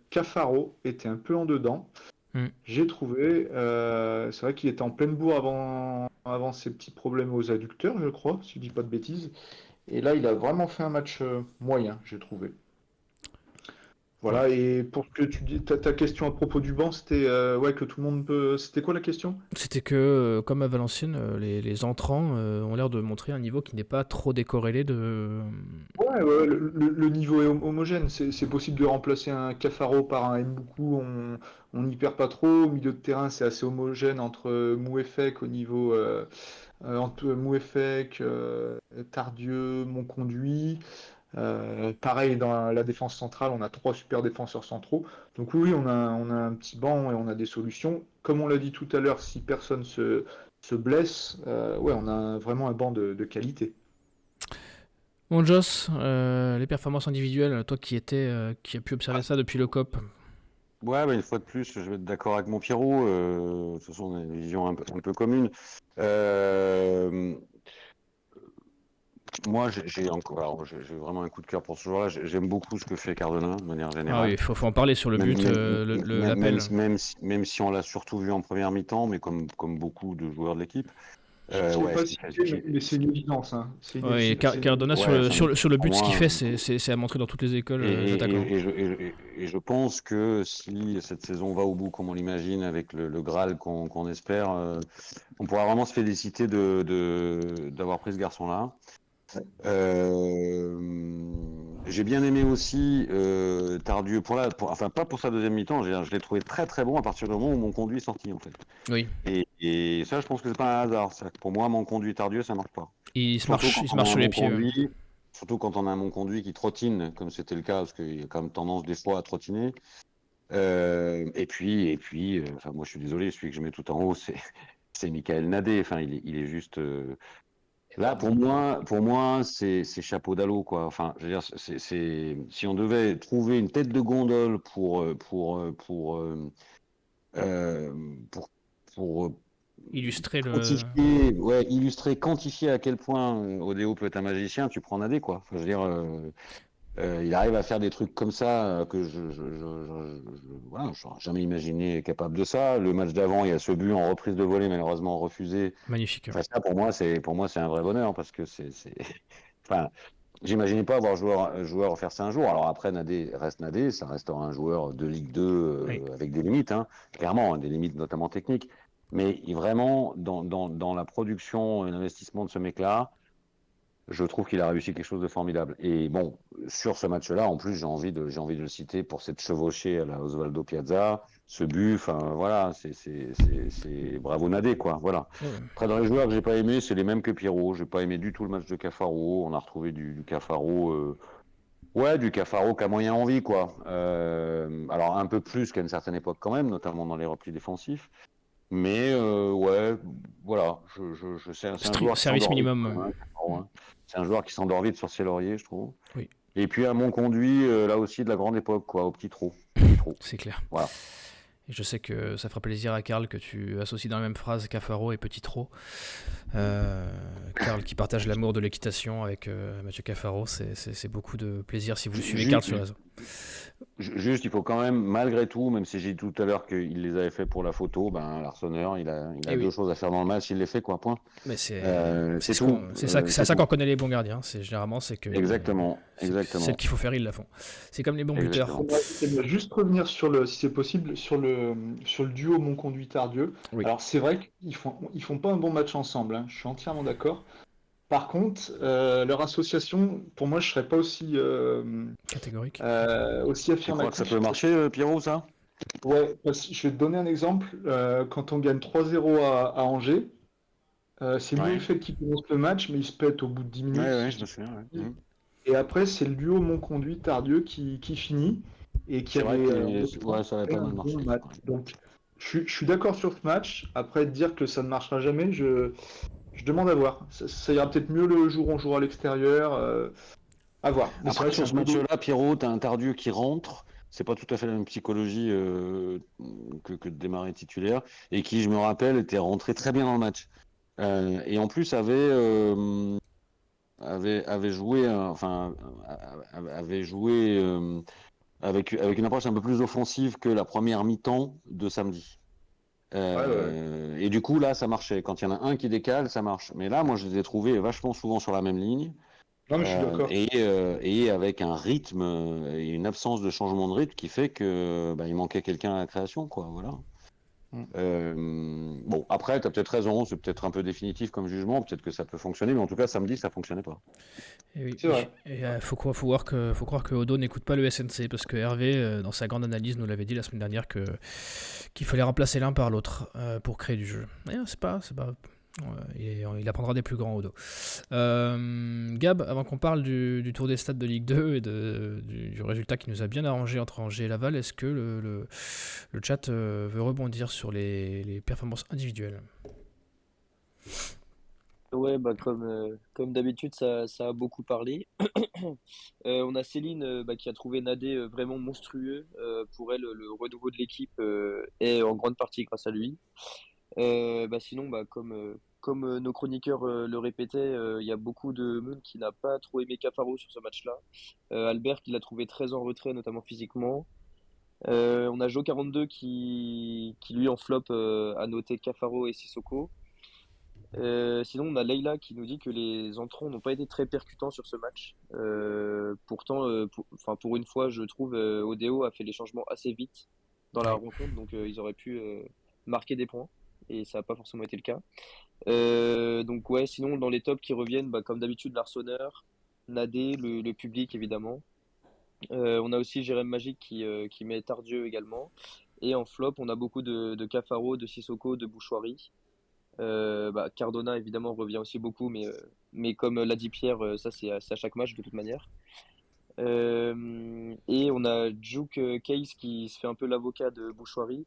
Cafaro était un peu en dedans. Mm. J'ai trouvé, c'est vrai qu'il était en pleine bourre avant ses petits problèmes aux adducteurs, je crois, si je dis pas de bêtises. Et là, il a vraiment fait un match moyen, j'ai trouvé. Ouais. Voilà, et pour ce que tu dis, ta question à propos du banc, c'était ouais, que tout le monde peut. C'était quoi la question? C'était que, comme à Valenciennes, les entrants ont l'air de montrer un niveau qui n'est pas trop décorrélé de. Ouais, le niveau est homogène. C'est possible de remplacer un Cafaro par un Mboukou. On n'y perd pas trop. Au milieu de terrain, c'est assez homogène entre Mouefek au niveau. Entre Mouefek, Tardieu, Monconduit. Pareil, dans la défense centrale, on a trois super défenseurs centraux. Donc oui, on a un petit banc et on a des solutions. Comme on l'a dit tout à l'heure, si personne se blesse, ouais, on a vraiment un banc de qualité. Bon, Joss, les performances individuelles, toi qui as pu observer ça depuis le COP. Ouais, bah, une fois de plus, je vais être d'accord avec mon Pierrot. De toute façon, on a une vision un peu commune. Euh, Moi, j'ai vraiment un coup de cœur pour ce joueur-là. J'aime beaucoup ce que fait Cardona, de manière Ah oui, générale. faut en parler sur le Même, but, même, l'appel. même si on l'a surtout vu en première mi-temps, mais comme beaucoup de joueurs de l'équipe. Je ne l'ai Ouais, pas cité, mais c'est une évidence, hein. Ouais, Cardona ouais, enfin, sur le pour but, ce qu'il fait, moi, c'est à montrer dans toutes les écoles et, d'attaquants. et je pense que si cette saison va au bout comme on l'imagine, avec le Graal qu'on espère, on pourra vraiment se féliciter d'avoir pris ce garçon-là. J'ai bien aimé aussi Tardieu enfin pas pour sa deuxième mi-temps. Je l'ai trouvé très très bon à partir du moment où mon conduit est sorti en fait. Oui, Et ça, je pense que c'est pas un hasard. Pour moi, mon conduit Tardieu, ça marche pas. il se Surtout marche, quand il se on a marche un sur les mon pieds. conduit, surtout quand on a un mon conduit qui trottine, comme c'était le cas, parce qu'il y a quand même tendance des fois à trottiner. Enfin moi je suis désolé, celui que je mets tout en haut, c'est Michael Nadé. Enfin, il est juste. Là, pour moi, c'est chapeau d'allô, quoi. Enfin, je veux dire, si on devait trouver une tête de gondole euh, pour, pour Illustrer le. quantifier, ouais, illustrer, quantifier à quel point Odeo peut être un magicien, tu prends Nadé, quoi. Enfin, je veux dire, il arrive à faire des trucs comme ça que voilà, je n'aurais jamais imaginé capable de ça. Le match d'avant, il y a ce but en reprise de volée, malheureusement refusé. Magnifique. Enfin, ça, pour moi, c'est un vrai bonheur parce que enfin, j'imaginais pas avoir joueur faire ça un jour. Alors après, Nadé reste Nadé, ça restera un joueur de Ligue 2 Oui. avec des limites, hein, clairement, hein, des limites notamment techniques. Mais vraiment, dans la production et l'investissement de ce mec-là, je trouve qu'il a réussi quelque chose de formidable. Et bon, sur ce match-là, en plus, j'ai envie de le citer pour cette chevauchée à la Osvaldo Piazza, ce but, enfin voilà, c'est bravo Nadé, quoi. Voilà. Ouais. Après, dans les joueurs que j'ai pas aimé, c'est les mêmes que Pierrot. J'ai pas aimé du tout le match de Cafaro. On a retrouvé du Cafaro, ouais, du Cafaro qui a moyen envie, quoi. Alors un peu plus qu'à une certaine époque quand même, notamment dans les replis défensifs. Mais ouais, voilà, c'est un joueur qui Service s'endort vite, minimum. quand même, hein, Cafaro, hein. C'est un joueur qui s'endort vite sur ses lauriers, je trouve. Oui. Et puis un bon conduit, là aussi de la grande époque, quoi, au petit trou. Petit trou. C'est clair. Voilà. Et je sais que ça fera plaisir à Karl que tu associes dans la même phrase Cafaro et Petit Trot. Karl qui partage l'amour de l'équitation avec Mathieu Cafaro, c'est beaucoup de plaisir si vous suivez Karl sur le réseau. Juste, il faut quand même, malgré tout, même si j'ai dit tout à l'heure qu'il les avait fait pour la photo, ben l'Arseneur, il a deux choses à faire dans le match, il les fait, quoi, point. Mais c'est tout. ça qu'on connaît les bons gardiens. Généralement, c'est que Exactement. celle qu'il faut faire, ils la font. C'est comme les bons buteurs. J'aimerais juste revenir si c'est possible, sur le duo Mon Conduit Tardieu. Oui. Alors c'est vrai qu'ils font pas un bon match ensemble, hein, je suis entièrement d'accord. Par contre, leur association, pour moi, je serais pas aussi catégorique. Aussi Tu affirmatif. crois que ça peut marcher, Pierrot, ça? Ouais, je vais te donner un exemple. Quand on gagne 3-0 à Angers, c'est lui le fait qui commence le match, mais il se pète au bout de 10 minutes. Ouais, je me souviens. Ouais. Et après, c'est le duo Mon Conduit Tardieu qui finit et qui avait ça avait pas mal marché. match. Donc, je suis d'accord sur ce match. Après, dire que ça ne marchera jamais, je demande à voir. Ça ira peut-être mieux le jour où on jouera à l'extérieur. À voir. Mais après, sur ce match-là, Pierrot, t'as un Tardieu qui rentre. C'est pas tout à fait la même psychologie que de démarrer titulaire. Et qui, je me rappelle, était rentré très bien dans le match. Et en plus avait joué avec une approche un peu plus offensive que la première mi-temps de samedi. Et du coup là ça marchait. Quand il y en a un qui décale, ça marche. Mais là, moi, je les ai trouvés vachement souvent sur la même ligne. Non, mais je suis d'accord. Et avec un rythme et une absence de changement de rythme qui fait que il manquait quelqu'un à la création, quoi. Voilà. Bon, après, tu as peut-être raison, c'est peut-être un peu définitif comme jugement, peut-être que ça peut fonctionner, mais en tout cas, samedi, ça fonctionnait pas. Et oui, c'est vrai. Et faut croire que Odo n'écoute pas le SNC, parce que Hervé, dans sa grande analyse, nous l'avait dit la semaine dernière qu'il fallait remplacer l'un par l'autre pour créer du jeu. Et c'est pas il apprendra des plus grands Odo. Gab, avant qu'on parle du tour des stades de Ligue 2 et du résultat qui nous a bien arrangé entre Angers et Laval, est-ce que le chat veut rebondir sur les performances individuelles? Ouais, comme d'habitude, ça a beaucoup parlé. On a Céline qui a trouvé Nadé vraiment monstrueux. Pour elle, le renouveau de l'équipe est en grande partie grâce à lui. Sinon, comme nos chroniqueurs le répétaient, il y a beaucoup de monde qui n'a pas trop aimé Cafaro sur ce match-là. Albert qui l'a trouvé très en retrait, notamment physiquement. On a Jo42 qui lui en flop a noté Cafaro et Sissoko. Sinon, on a Leïla qui nous dit que les entrants n'ont pas été très percutants sur ce match. Pourtant, pour une fois, je trouve Odeo a fait les changements assez vite dans la rencontre, donc ils auraient pu marquer des points, et ça n'a pas forcément été le cas. Donc ouais, sinon dans les tops qui reviennent, comme d'habitude, l'Arseneur, Nadé, le public évidemment. On a aussi Jérém Magique qui met Tardieu également. Et en flop, on a beaucoup de Cafaro, de Sissoko, de Bouchoirie. Cardona évidemment revient aussi beaucoup, mais comme l'a dit Pierre, ça c'est à chaque match de toute manière. Et on a Juke Case qui se fait un peu l'avocat de Bouchoirie.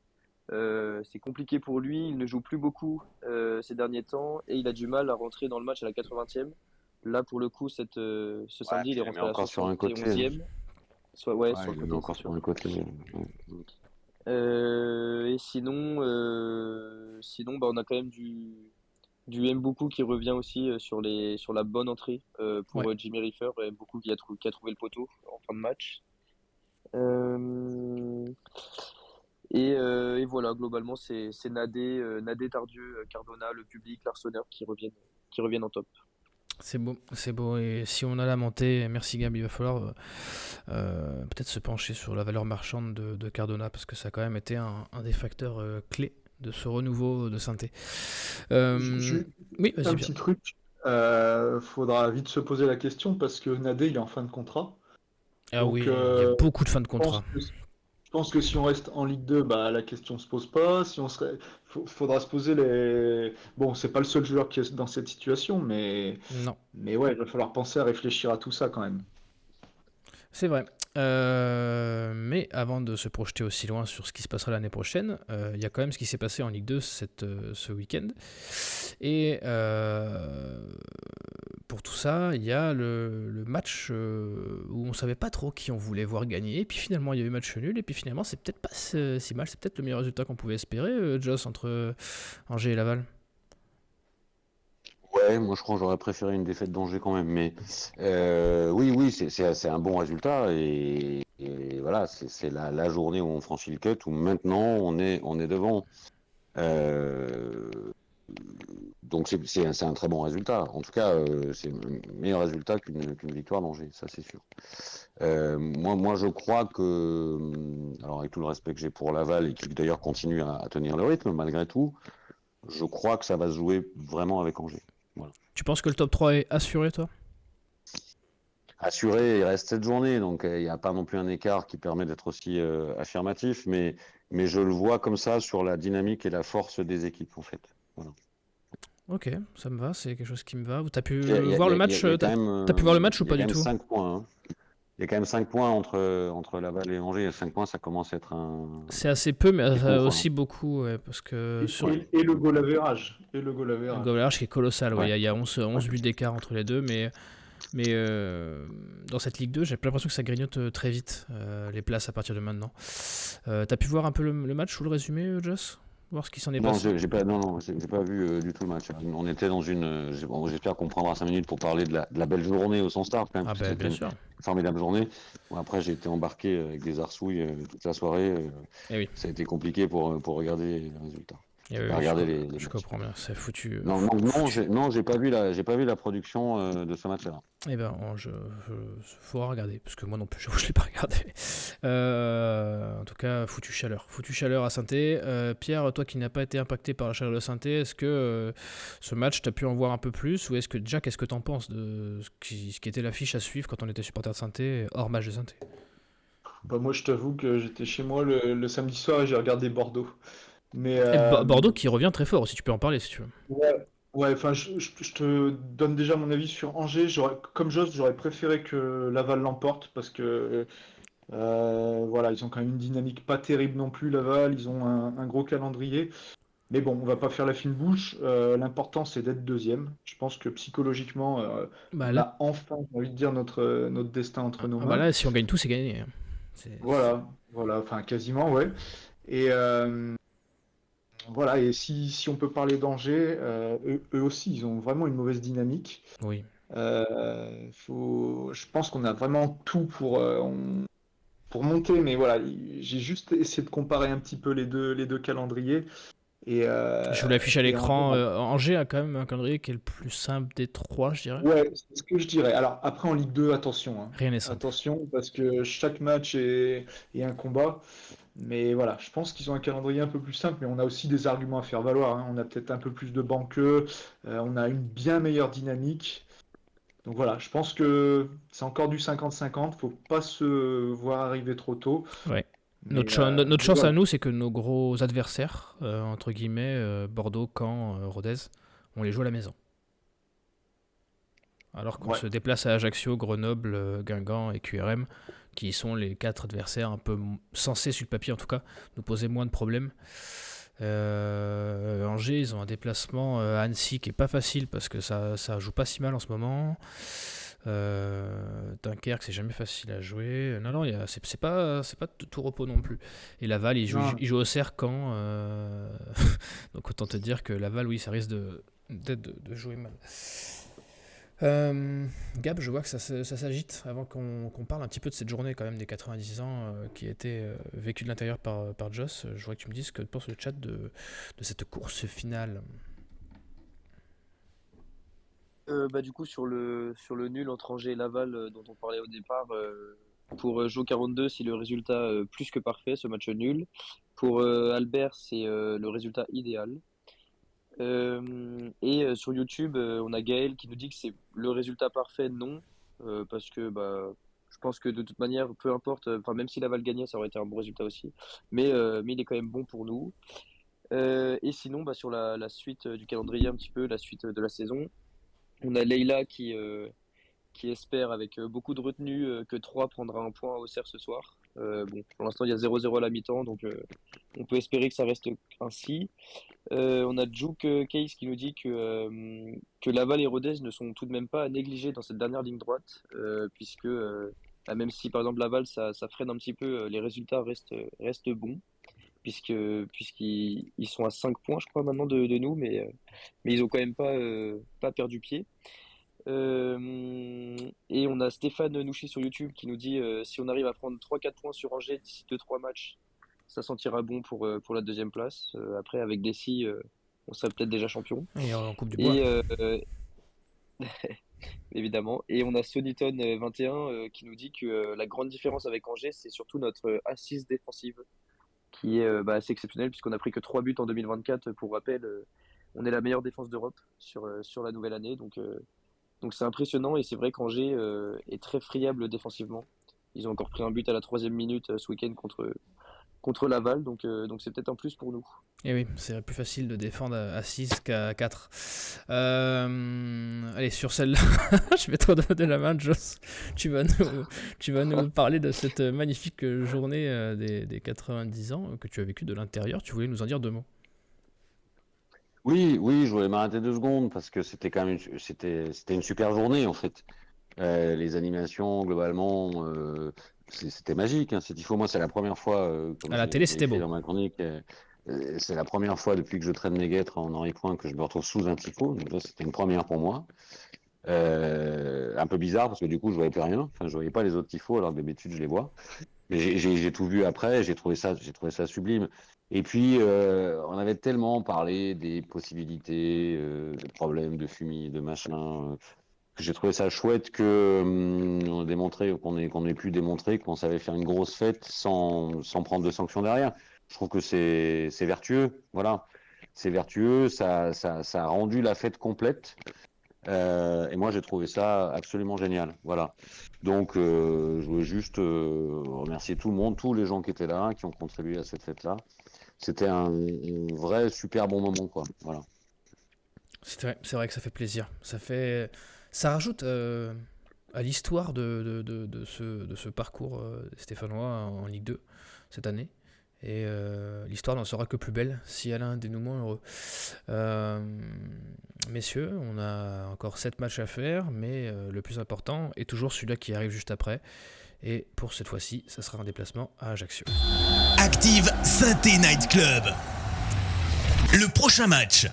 C'est compliqué pour lui, il ne joue plus beaucoup ces derniers temps et il a du mal à rentrer dans le match à la 80e. Là pour le coup, ce samedi il est rentré à la 71e. Sur le côté, encore sur un côté. Et sinon, on a quand même du Mboukou qui revient aussi sur la bonne entrée pour Jimmy Riffer. Mboukou qui a trouvé le poteau en fin de match. Et voilà, globalement, c'est Nadé, Tardieu, Cardona, le public, l'Arseneur qui reviennent en top. C'est beau. Et si on a la montée, merci Gab, il va falloir peut-être se pencher sur la valeur marchande de Cardona, parce que ça a quand même été un des facteurs clés de ce renouveau de Saint-Étienne. Oui, vas-y. Un petit truc, faudra vite se poser la question, parce que Nadé, il est en fin de contrat. Ah donc, oui, il y a beaucoup de fins de contrat. Je pense que si on reste en Ligue 2, la question se pose pas. Si on faudra se poser les. Bon, c'est pas le seul joueur qui est dans cette situation, mais non. Mais ouais, il va falloir penser à réfléchir à tout ça quand même. C'est vrai. Mais avant de se projeter aussi loin sur ce qui se passera l'année prochaine, il y a quand même ce qui s'est passé en Ligue 2 ce week-end. Et sur tout ça, il y a le match où on savait pas trop qui on voulait voir gagner, et puis finalement il y a eu match nul, et puis finalement c'est peut-être pas si mal, c'est peut-être le meilleur résultat qu'on pouvait espérer, Joss, entre Angers et Laval. Ouais, moi je crois que j'aurais préféré une défaite d'Angers quand même, mais oui, c'est un bon résultat et voilà, c'est la journée où on franchit le cut, où maintenant on est devant. Euh, donc c'est un très bon résultat. En tout cas, c'est un meilleur résultat qu'une victoire d'Angers, ça c'est sûr. Moi je crois que, alors avec tout le respect que j'ai pour Laval et qui d'ailleurs continue à tenir le rythme malgré tout, je crois que ça va se jouer vraiment avec Angers. Voilà. Tu penses que le top 3 est assuré, toi? Assuré, il reste 7 journées, donc il n'y a pas non plus un écart qui permet d'être aussi affirmatif, mais je le vois comme ça sur la dynamique et la force des équipes, en fait. Voilà. Ok, ça me va, c'est quelque chose qui me va. T'as pu Il y a, il y a- voir le il y a- match, il y a quand t'as pu voir le match ou il y a pas quand du même tout? 5 points. Hein. Il y a quand même 5 points entre Laval et Angers. Et 5 points, ça commence à être C'est assez peu, mais beaucoup, quoi. aussi beaucoup, ouais, parce que sur Et le goal average. Et le goal le average. goal average qui est colossal, ouais, Ouais. il y a 11 buts d'écart entre les deux, mais dans cette Ligue 2, j'ai pas l'impression que ça grignote très vite les places à partir de maintenant. T'as pu voir un peu le match ou le résumé, Joss? Voir ce qui s'en est Non, passé? j'ai pas vu du tout le match. On était dans une. Bon, j'espère qu'on prendra 5 minutes pour parler de la belle journée au sens large, quand même, Ah parce que ben c'était bien une sûr. formidable journée. Bon, après, j'ai été embarqué avec des arsouilles toute la soirée. Eh oui, Ça a été compliqué pour regarder les résultats. eh J'ai oui, pas oui, regardé les je matchs. comprends bien, c'est foutu, Non, non, non, foutu. j'ai pas vu la production de ce match-là. Eh ben, faudra regarder, parce que moi non plus, j'avoue, je l'ai pas regardé. En tout cas, foutu chaleur à Saint-Étienne. Pierre, toi qui n'as pas été impacté par la chaleur de Saint-Étienne, est-ce que ce match, t'as pu en voir un peu plus, ou est-ce que déjà, qu'est-ce que t'en penses de ce qui était l'affiche à suivre quand on était supporter de Saint-Étienne, hors match de Saint-Étienne? Bah, moi, je t'avoue que j'étais chez moi le samedi soir et j'ai regardé Bordeaux. Mais Et Bordeaux qui revient très fort, si tu peux en parler, si tu veux. ouais, ouais, enfin, je te donne déjà mon avis sur Angers. Comme Joss, j'aurais préféré que Laval l'emporte parce que voilà, ils ont quand même une dynamique pas terrible non plus, Laval. Ils ont un gros calendrier. Mais bon, on va pas faire la fine bouche. L'important, c'est d'être deuxième. Je pense que psychologiquement, Bah on là, a enfin, j'ai envie de dire, notre destin entre nos bah mains. là, si on gagne tout, c'est gagné, hein. Voilà, voilà, enfin quasiment, ouais. Et voilà, et si on peut parler d'Angers, eux aussi, ils ont vraiment une mauvaise dynamique. Oui. Je pense qu'on a vraiment tout pour monter, mais voilà, j'ai juste essayé de comparer un petit peu les deux calendriers. Et, Je vous l'affiche à Angers, l'écran. Angers a quand même un calendrier qui est le plus simple des trois, je dirais. ouais, c'est ce que je dirais. Alors après en Ligue 2, attention, hein. Rien n'est simple. Attention, parce que chaque match est un combat. Mais voilà, je pense qu'ils ont un calendrier un peu plus simple, mais on a aussi des arguments à faire valoir, hein. On a peut-être un peu plus de bancs qu'eux, on a une bien meilleure dynamique. Donc voilà, je pense que c'est encore du 50-50, faut pas se voir arriver trop tôt. Ouais. Mais, Notre mais chance à voilà. nous, c'est que nos gros adversaires, entre guillemets, Bordeaux, Caen, Rodez, on les joue à la maison. Alors qu'on Ouais. se déplace à Ajaccio, Grenoble, Guingamp et QRM, qui sont les quatre adversaires un peu censés, sur le papier en tout cas, nous poser moins de problèmes. Angers, ils ont un déplacement à Annecy qui est pas facile parce que ça joue pas si mal en ce moment. Dunkerque, c'est jamais facile à jouer. Non, c'est pas tout repos non plus. Et Laval, Non. il joue au Cercan. Donc autant te dire que Laval, oui, ça risque de jouer mal. Gab, je vois que ça s'agite avant qu'on parle un petit peu de cette journée quand même des 90 ans qui a été vécue de l'intérieur par Joss. Je vois que tu me dises ce que pense le chat de cette course finale. Bah, du coup, sur le nul entre Angers et Laval dont on parlait au départ, pour Joe 42, c'est le résultat plus que parfait, ce match nul. Pour Albert, c'est le résultat idéal. Et sur YouTube, on a Gaël qui nous dit que c'est le résultat parfait, non, parce que bah, je pense que de toute manière, peu importe, enfin même si Laval gagnait, ça aurait été un bon résultat aussi, mais il est quand même bon pour nous. Et sinon, bah, sur la suite du calendrier, un petit peu, la suite de la saison, on a Leïla qui espère avec beaucoup de retenue que Troyes prendra un point au Auxerre ce soir. Bon, pour l'instant, il y a 0-0 à la mi-temps, donc on peut espérer que ça reste ainsi. On a Juke Case qui nous dit que Laval et Rodez ne sont tout de même pas à négliger dans cette dernière ligne droite, puisque même si par exemple Laval ça freine un petit peu, les résultats restent bons, puisqu'ils sont à 5 points, je crois, maintenant de nous, mais ils ont quand même pas perdu pied. Et on a Stéphane Nouchi sur YouTube qui nous dit si on arrive à prendre 3-4 points sur Angers d'ici 2-3 matchs, ça sentira bon pour la deuxième place. Après, avec Dessy, on serait peut-être déjà champion. Et en Coupe du Bois. Et évidemment. Et on a Soniton 21 qui nous dit que la grande différence avec Angers, c'est surtout notre assise défensive qui est assez exceptionnelle puisqu'on a pris que 3 buts en 2024. Pour rappel, on est la meilleure défense d'Europe sur la nouvelle année. Donc c'est impressionnant et c'est vrai qu'Angers est très friable défensivement. Ils ont encore pris un but à la 3e minute ce week-end contre Laval, donc c'est peut-être un plus pour nous. Et oui, c'est plus facile de défendre à 6 qu'à 4. Allez, sur celle-là, je vais te redonner la main, Joss. Tu vas nous parler de cette magnifique journée des 90 ans que tu as vécu de l'intérieur. Tu voulais nous en dire 2 mots. Oui, je voulais m'arrêter 2 secondes parce que c'était quand même c'était une super journée en fait. Les animations globalement, c'était magique. Hein, moi, c'est la première fois, comme À la j'ai télé, j'ai c'était écrit beau. dans ma chronique, c'est la première fois depuis que je traîne mes guêtres en Henri Point que je me retrouve sous un tifo. Donc ça, c'était une première pour moi. Un peu bizarre parce que du coup, je voyais plus rien. Enfin, je voyais pas les autres tifos alors que d'habitude, je les vois. Mais j'ai tout vu après. J'ai trouvé ça sublime. Et puis, on avait tellement parlé des possibilités, des problèmes de fumée, de machin. Que j'ai trouvé ça chouette que on a démontré, qu'on ait pu démontrer qu'on savait faire une grosse fête sans prendre de sanctions derrière. Je trouve que c'est vertueux, voilà. C'est vertueux, ça a rendu la fête complète. Et moi, j'ai trouvé ça absolument génial, voilà. Donc, je voulais juste remercier tout le monde, tous les gens qui étaient là, qui ont contribué à cette fête-là. C'était un vrai super bon moment, quoi. Voilà. C'est vrai que ça fait plaisir. Ça rajoute à l'histoire de ce parcours stéphanois en Ligue 2 cette année. Et l'histoire n'en sera que plus belle si elle a un dénouement heureux. Messieurs, on a encore 7 matchs à faire, mais le plus important est toujours celui-là qui arrive juste après. Et pour cette fois-ci, ça sera un déplacement à Ajaccio. Active Saint-Étienne Night Club. Le prochain match.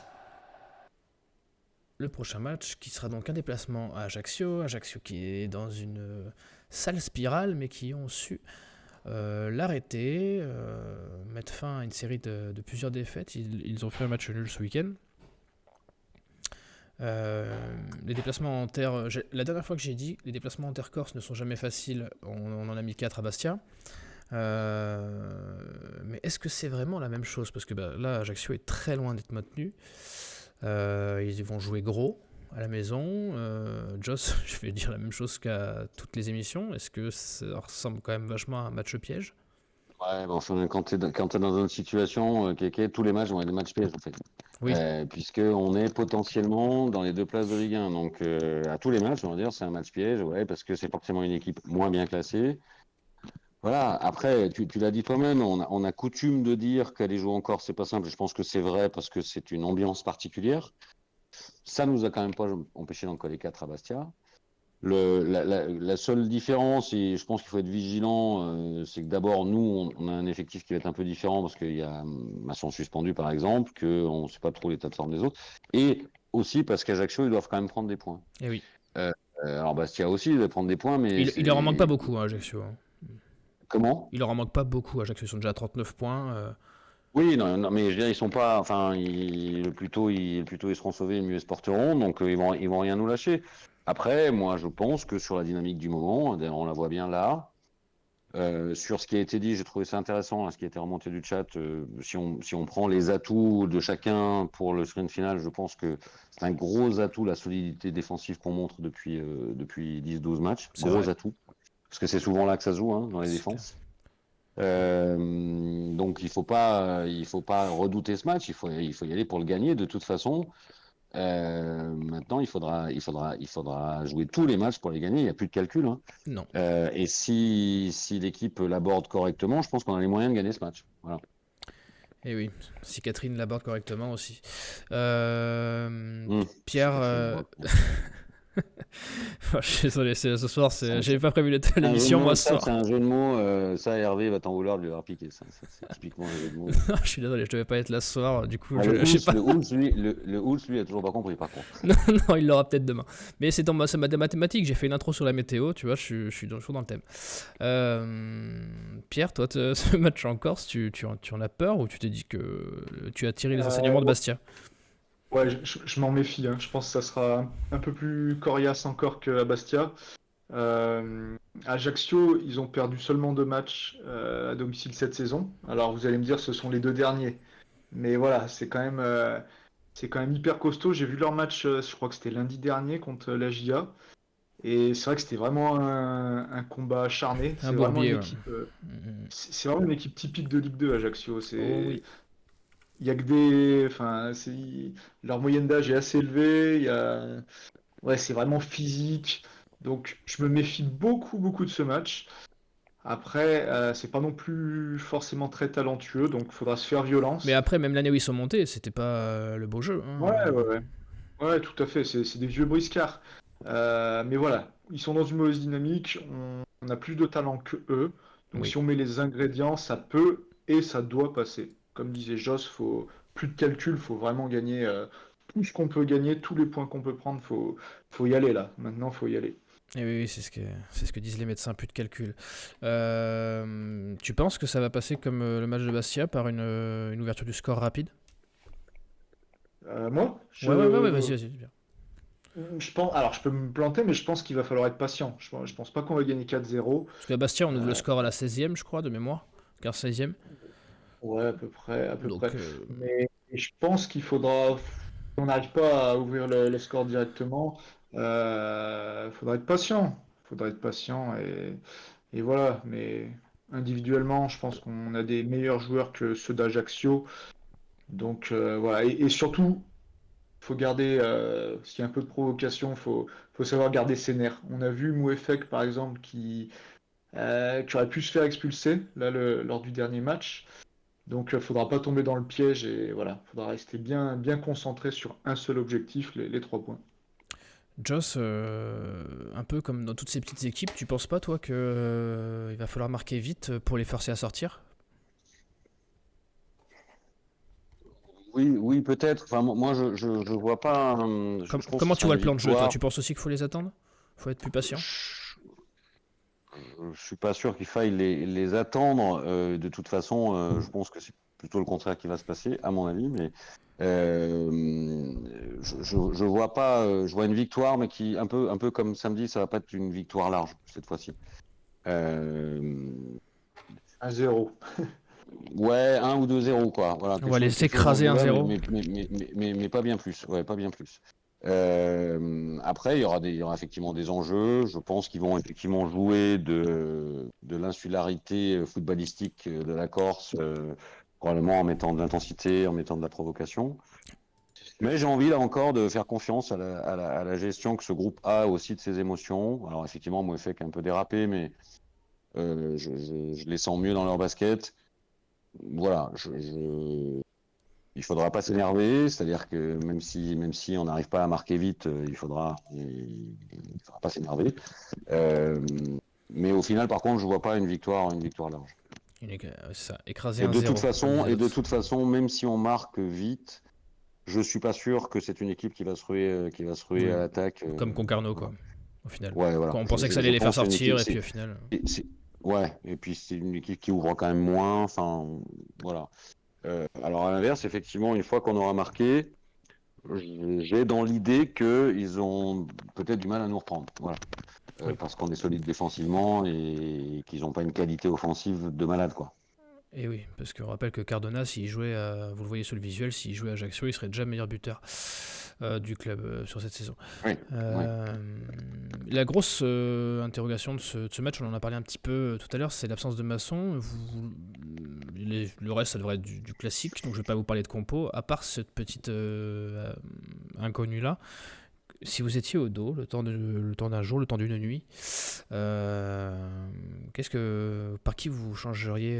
Le prochain match qui sera donc un déplacement à Ajaccio. Ajaccio qui est dans une sale spirale, mais qui ont su l'arrêter, mettre fin à une série de plusieurs défaites. Ils ont fait un match nul ce week-end. Les déplacements en terre, la dernière fois que j'ai dit, les déplacements en terre corse ne sont jamais faciles. On en a mis 4 à Bastia. Mais est-ce que c'est vraiment la même chose? Parce que là, Ajaccio est très loin d'être maintenu. Ils vont jouer gros à la maison. Joss, je vais dire la même chose qu'à toutes les émissions. Est-ce que ça ressemble quand même vachement à un match piège? Ouais, bon, quand t'es dans une situation, Kéké, tous les matchs vont être des matchs pièges, en fait. Oui. Puisqu'on est potentiellement dans les 2 places de Ligue 1. Donc, à tous les matchs, on va dire, c'est un match piège, ouais, parce que c'est forcément une équipe moins bien classée. Voilà, après, tu l'as dit toi-même, on a coutume de dire qu'aller jouer en Corse, c'est pas simple. Je pense que c'est vrai parce que c'est une ambiance particulière. Ça nous a quand même pas empêché d'en coller 4 à Bastia. La seule différence, et je pense qu'il faut être vigilant, c'est que d'abord, nous, on a un effectif qui va être un peu différent parce qu'il y a Masson suspendu, par exemple, qu'on ne sait pas trop l'état de forme des autres. Et aussi parce qu'Ajaccio, ils doivent quand même prendre des points. Et oui. Alors, Bastia aussi, ils doivent prendre des points, mais. Il leur en manque pas beaucoup, hein, Ajaccio. Comment? Il leur en manque pas beaucoup. Ajaccio, ils sont déjà à 39 points. Oui, non, mais je veux dire, ils sont pas. Enfin, le plus tôt ils seront sauvés, le mieux ils se porteront. Donc, ils vont rien nous lâcher. Après, moi, je pense que sur la dynamique du moment, on la voit bien là. Sur ce qui a été dit, j'ai trouvé ça intéressant, hein, ce qui a été remonté du chat. Si on prend les atouts de chacun pour le sprint final, je pense que c'est un gros atout, la solidité défensive qu'on montre depuis 10-12 matchs. C'est Gros vrai. atout. Parce que c'est souvent là que ça se joue, hein, dans les C'est défenses. Donc il faut pas redouter ce match, il faut y aller pour le gagner de toute façon. Maintenant, il faudra jouer tous les matchs pour les gagner. Il n'y a plus de calcul, hein. Non. Et si l'équipe l'aborde correctement, je pense qu'on a les moyens de gagner ce match. Voilà. Et oui, si Catherine l'aborde correctement aussi. Mmh. Pierre, je suis désolé, ce soir, j'avais pas prévu l'émission, moi, ce soir. C'est un jeu de mots. Ça, Hervé va t'en vouloir de lui avoir piqué. Ça, c'est typiquement un jeu de mots. Je suis désolé, je devais pas être là ce soir, du coup, Le je sais pas. Oulz, lui, a toujours pas compris, par contre. Non, il l'aura peut-être demain. Mais c'est ma mathématique, j'ai fait une intro sur la météo, tu vois, je suis toujours dans le thème. Pierre, toi, ce match en Corse, tu en as peur ou tu t'es dit que tu as tiré les enseignements de Bastia? Ouais, je m'en méfie, hein. Je pense que ça sera un peu plus coriace encore qu'à Bastia. Ajaccio, ils ont perdu seulement 2 matchs à domicile cette saison. Alors vous allez me dire, ce sont les 2 derniers. Mais voilà, c'est quand même hyper costaud. J'ai vu leur match, je crois que c'était lundi dernier contre la GIA. Et c'est vrai que c'était vraiment un combat acharné. Un C'est vraiment bourbier, une ouais. équipe, c'est vraiment une équipe typique de Ligue 2, Ajaccio. Oh oui. Il y a que enfin, leur moyenne d'âge est assez élevée. Ouais, c'est vraiment physique. Donc, je me méfie beaucoup, beaucoup de ce match. Après, c'est pas non plus forcément très talentueux, donc il faudra se faire violence. Mais après, même l'année où ils sont montés, c'était pas le beau jeu, hein. Ouais, ouais, ouais. Ouais, tout à fait. C'est des vieux briscards. Mais voilà, ils sont dans une mauvaise dynamique. On a plus de talent que eux. Donc, Oui. si on met les ingrédients, ça peut et ça doit passer. Comme disait Joss, faut plus de calcul, faut vraiment gagner tout ce qu'on peut gagner, tous les points qu'on peut prendre. Faut y aller là. Maintenant, faut y aller. Et oui, oui, c'est ce que disent les médecins, plus de calcul. Tu penses que ça va passer comme le match de Bastia par une ouverture du score rapide? Moi, Ouais, vas-y, bien. je pense, alors je peux me planter, mais je pense qu'il va falloir être patient. Je pense pas qu'on va gagner 4-0. Parce qu'à Bastia, on ouvre le Euh, score à la 16e, je crois, de mémoire. 15-16e. ouais, à peu près, à peu Donc, près. Mais je pense qu'il faudra, si on n'arrive pas à ouvrir le score directement, faudra être patient. Faudra être patient et voilà. Mais individuellement, je pense qu'on a des meilleurs joueurs que ceux d'Ajaccio. Donc voilà. Et surtout, faut garder, s'il y a un peu de provocation, faut savoir garder ses nerfs. On a vu Mouefek, par exemple, qui aurait pu se faire expulser là, lors du dernier match. Donc, faudra pas tomber dans le piège et voilà, faudra rester bien, bien concentré sur un seul objectif, les 3 points. Joss, un peu comme dans toutes ces petites équipes, tu penses pas, toi, que il va falloir marquer vite pour les forcer à sortir? Oui, oui, peut-être. Enfin, moi, je vois pas. Je trouve que Comment ce tu sera vois une le plan de jeu, toi? victoire. Tu penses aussi qu'il faut les attendre? Faut être plus patient? Je suis pas sûr qu'il faille les attendre. De toute façon, je pense que c'est plutôt le contraire qui va se passer, à mon avis. Mais je vois pas. Je vois une victoire, mais qui un peu comme samedi, ça va pas être une victoire large cette fois-ci. Euh, 1-0. ouais, 1 ou 2-0 quoi. Voilà, On va les quelque chose dans écraser ce goût-là, 1-0. mais pas bien plus. Ouais, pas bien plus. Après, il y aura effectivement des enjeux. Je pense qu'ils vont effectivement jouer de l'insularité footballistique de la Corse, probablement en mettant de l'intensité, en mettant de la provocation. Mais j'ai envie là encore de faire confiance à la gestion que ce groupe a aussi de ses émotions. Alors effectivement, moi, fait qu'un peu dérapé, mais je les sens mieux dans leur basket. Voilà, il faudra pas s'énerver, c'est-à-dire que même si on n'arrive pas à marquer vite, il faudra pas s'énerver. Euh, mais au final, par contre, je vois pas une victoire large. Ça, écraser Et 1-0, comme disait de l'autre. toute façon, même si on marque vite, je suis pas sûr que c'est une équipe qui va se ruer à Oui, l'attaque. comme Concarneau, Voilà. quoi, au final. Ouais, Quand voilà. on pensait que ça allait Je les faire pense que c'est une équipe, sortir, et puis au final. ouais. Et puis c'est une équipe qui ouvre quand même moins. Enfin, voilà. Alors à l'inverse, effectivement, une fois qu'on aura marqué, j'ai dans l'idée qu'ils ont peut-être du mal à nous reprendre. Voilà. Oui. Parce qu'on est solide défensivement et qu'ils n'ont pas une qualité offensive de malade, quoi. Et oui, parce qu'on rappelle que Cardona, s'il jouait, vous le voyez sur le visuel, s'il jouait à Ajaccio, il serait déjà meilleur buteur du club sur cette saison. Oui, oui. La grosse interrogation de ce match, on en a parlé un petit peu tout à l'heure, c'est l'absence de Masson. le reste, ça devrait être du classique, donc je vais pas vous parler de compo, à part cette petite inconnue-là. Si vous étiez au dos, le temps d'un jour, le temps d'une nuit, par qui vous changeriez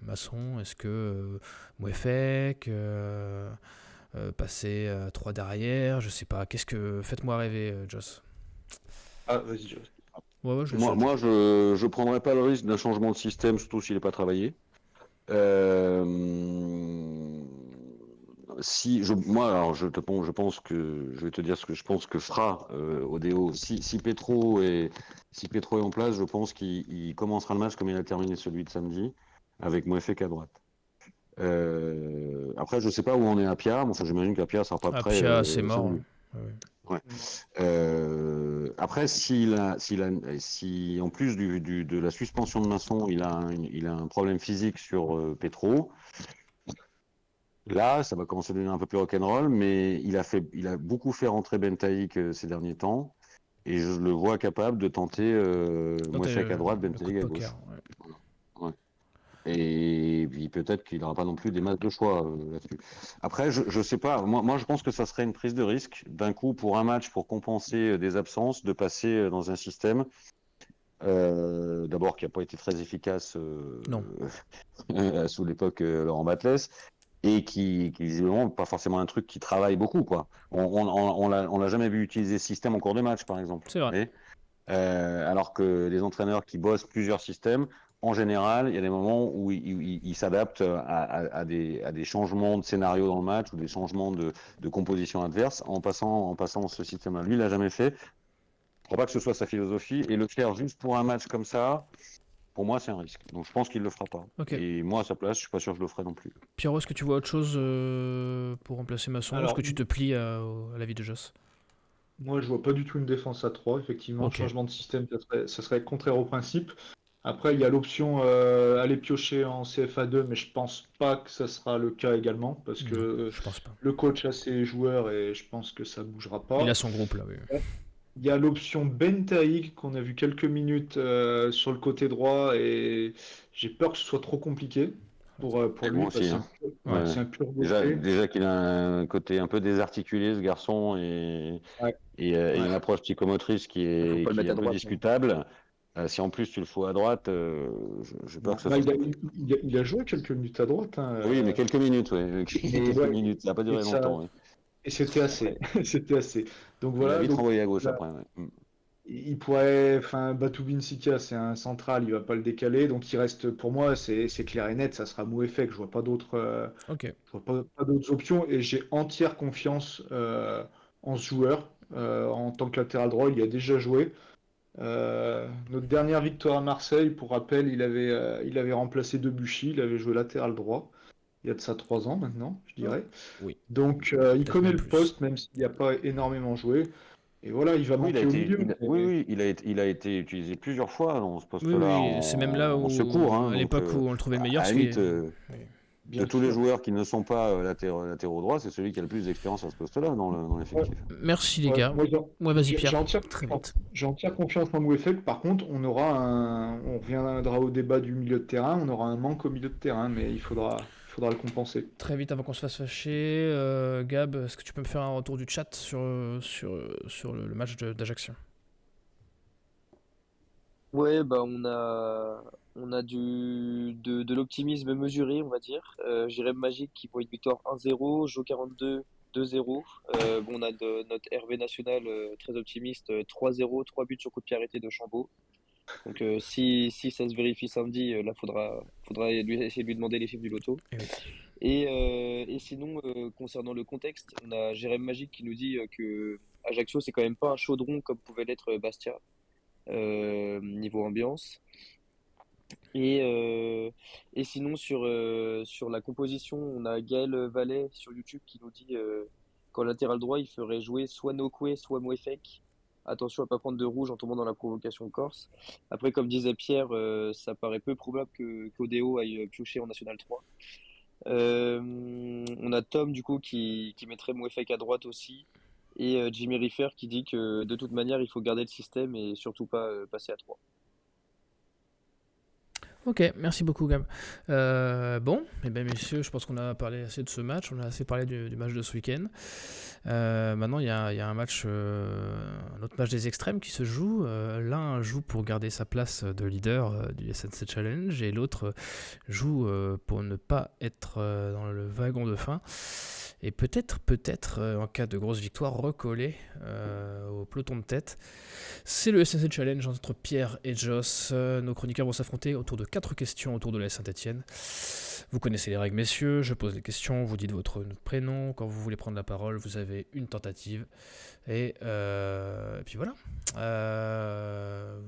Masson? Est-ce que Mouefek, passer à 3 derrière, je sais pas. Faites-moi rêver, Joss. Ah, vas-y, Joe. Ouais, je Moi, je prendrais pas le risque d'un changement de système, surtout s'il n'est pas travaillé. Euh, alors je pense que je vais te dire ce que je pense que fera Odeo. Si Petro est en place, je pense qu'il commencera le match comme il a terminé celui de samedi, avec Mouefek à droite. Après, je sais pas où on est à Pia. Bon, j'imagine qu'à Pia sera pas prêt Pia, c'est mort. samedi. Ouais. Ouais. Après, si en plus de la suspension de Masson, il a un problème physique sur Petro, là, ça va commencer à devenir un peu plus rock'n'roll, mais il a beaucoup fait rentrer Bentaïk ces derniers temps, et je le vois capable de tenter Mouefek à droite, Le coup de Bentaïk à poker. gauche. Ouais. Ouais. Et puis peut-être qu'il n'aura pas non plus des masses de choix là-dessus. Après, je sais pas. Moi, je pense que ça serait une prise de risque d'un coup pour un match pour compenser des absences, de passer dans un système d'abord qui n'a pas été très efficace Non. sous l'époque Laurent Batles et qui visiblement pas forcément un truc qui travaille beaucoup quoi. On l'a jamais vu utiliser ce système en cours de match par exemple. C'est vrai. Et, alors que les entraîneurs qui bossent plusieurs systèmes, en général, il y a des moments où ils s'adaptent à des changements de scénario dans le match ou des changements de composition adverse en passant ce système-là. Lui, il l'a jamais fait. Je crois pas que ce soit sa philosophie. Et le faire juste pour un match comme ça, pour moi, c'est un risque. Donc je pense qu'il le fera pas. Ok. Et moi, à sa place, je suis pas sûr que je le ferai non plus. Pierrot, est-ce que tu vois autre chose pour remplacer Masson? Est-ce Alors, que tu te plies à l'avis de Joss? moi, je vois pas du tout une défense à 3, effectivement. Ok. Changement de système, ça serait contraire au principe. Après, il y a l'option aller piocher en CFA2, mais je pense pas que ça sera le cas également, parce que Non, je pense pas. le coach a ses joueurs et je pense que ça bougera Il a pas. son groupe là, oui. Il y a l'option Bentaïg qu'on a vu quelques minutes sur le côté droit et j'ai peur que ce soit trop compliqué pour Et lui, moi parce aussi. que Hein. Ouais. c'est un pur Déjà, gaucher. déjà qu'il a un côté un peu désarticulé, ce garçon, Ouais, et ouais. une approche psychomotrice Il faut pas le qui est mettre un à peu droite, non. discutable. Si en plus tu le fous à droite, j'ai peur que ce Bah, soit il a, trop compliqué. il a joué quelques minutes à droite, hein, Oui, mais quelques minutes, oui. mais Quelques ouais, minutes. Ça n'a pas et duré ça, longtemps. Oui. et c'était assez, Après, c'était assez. Donc Il a voilà, vite donc renvoyé à gauche là, après. Ouais. il pourrait, enfin, Batoubin Sika, c'est un central, il va pas le décaler, donc il reste, pour moi, c'est clair et net, ça sera Mouefek, je vois pas d'autres. Ok. Je vois pas d'autres options et j'ai entière confiance en ce joueur. En tant que latéral droit, il y a déjà joué. Notre dernière victoire à Marseille, pour rappel, il avait remplacé Debuchy, il avait joué latéral droit. Il y a de ça 3 ans maintenant, je dirais. Oui. Donc il Peut-être connaît même le plus. poste, même s'il n'y a pas énormément joué. Et voilà, il va Oui, manquer au milieu. Mais il a été utilisé plusieurs fois dans ce Oui, poste-là oui, c'est même là en secours. où, Hein, à donc, l'époque où on le trouvait le meilleur, à la parce limite, qu'il. Oui. de bien tous les sûr. joueurs qui ne sont pas latéraux droits, c'est celui qui a le plus d'expérience à ce poste-là dans Ouais, l'effectif. Merci les ouais. gars. Moi, Ouais, vas-y j'ai Pierre. entière Très confiance. vite. J'ai entière confiance en Mouefek. Par contre, on reviendra au débat du milieu de terrain. On aura un manque au milieu de terrain, mais il faudra le compenser. Très vite avant qu'on se fasse fâcher, Gab, est-ce que tu peux me faire un retour du chat sur le match d'Ajaccio? ouais, bah on a de l'optimisme mesuré, on va dire. Jérém Magique qui voit une victoire 1-0, Jo 42 2-0. Bon, on a notre Hervé National très optimiste 3-0, 3 buts sur coup de pied arrêté de Chambaud. Donc si ça se vérifie samedi, là essayer de lui demander les chiffres du loto. Eh oui. Et sinon, concernant le contexte, on a Jérém Magique qui nous dit que Ajaccio c'est quand même pas un chaudron comme pouvait l'être Bastia niveau ambiance. Et, euh, et sinon, sur la composition, on a Gaël Vallet sur YouTube qui nous dit qu'en latéral droit, il ferait jouer soit Nokwe, soit Mouefek. Attention à pas prendre de rouge en tombant dans la provocation corse. Après, comme disait Pierre, ça paraît peu probable que qu'Odeo aille piocher en National 3. On a Tom, du coup, qui mettrait Mouefek à droite aussi. Et Jimmy Riffer qui dit que de toute manière, il faut garder le système et surtout pas passer à 3. Ok, merci beaucoup Gab. Bon, eh bien messieurs, je pense qu'on a parlé assez de ce match, on a assez parlé du match de ce week-end. Maintenant, il y a un match, un autre match des extrêmes qui se joue. L'un joue pour garder sa place de leader du SNC Challenge et l'autre joue pour ne pas être dans le wagon de fin. Et peut-être, en cas de grosse victoire, recoller au peloton de tête. C'est le SNC Challenge entre Pierre et Joss. Nos chroniqueurs vont s'affronter autour de 4 questions autour de la Saint-Etienne. Vous connaissez les règles, messieurs. Je pose les questions, vous dites votre prénom. Quand vous voulez prendre la parole, vous avez une tentative. Et puis voilà.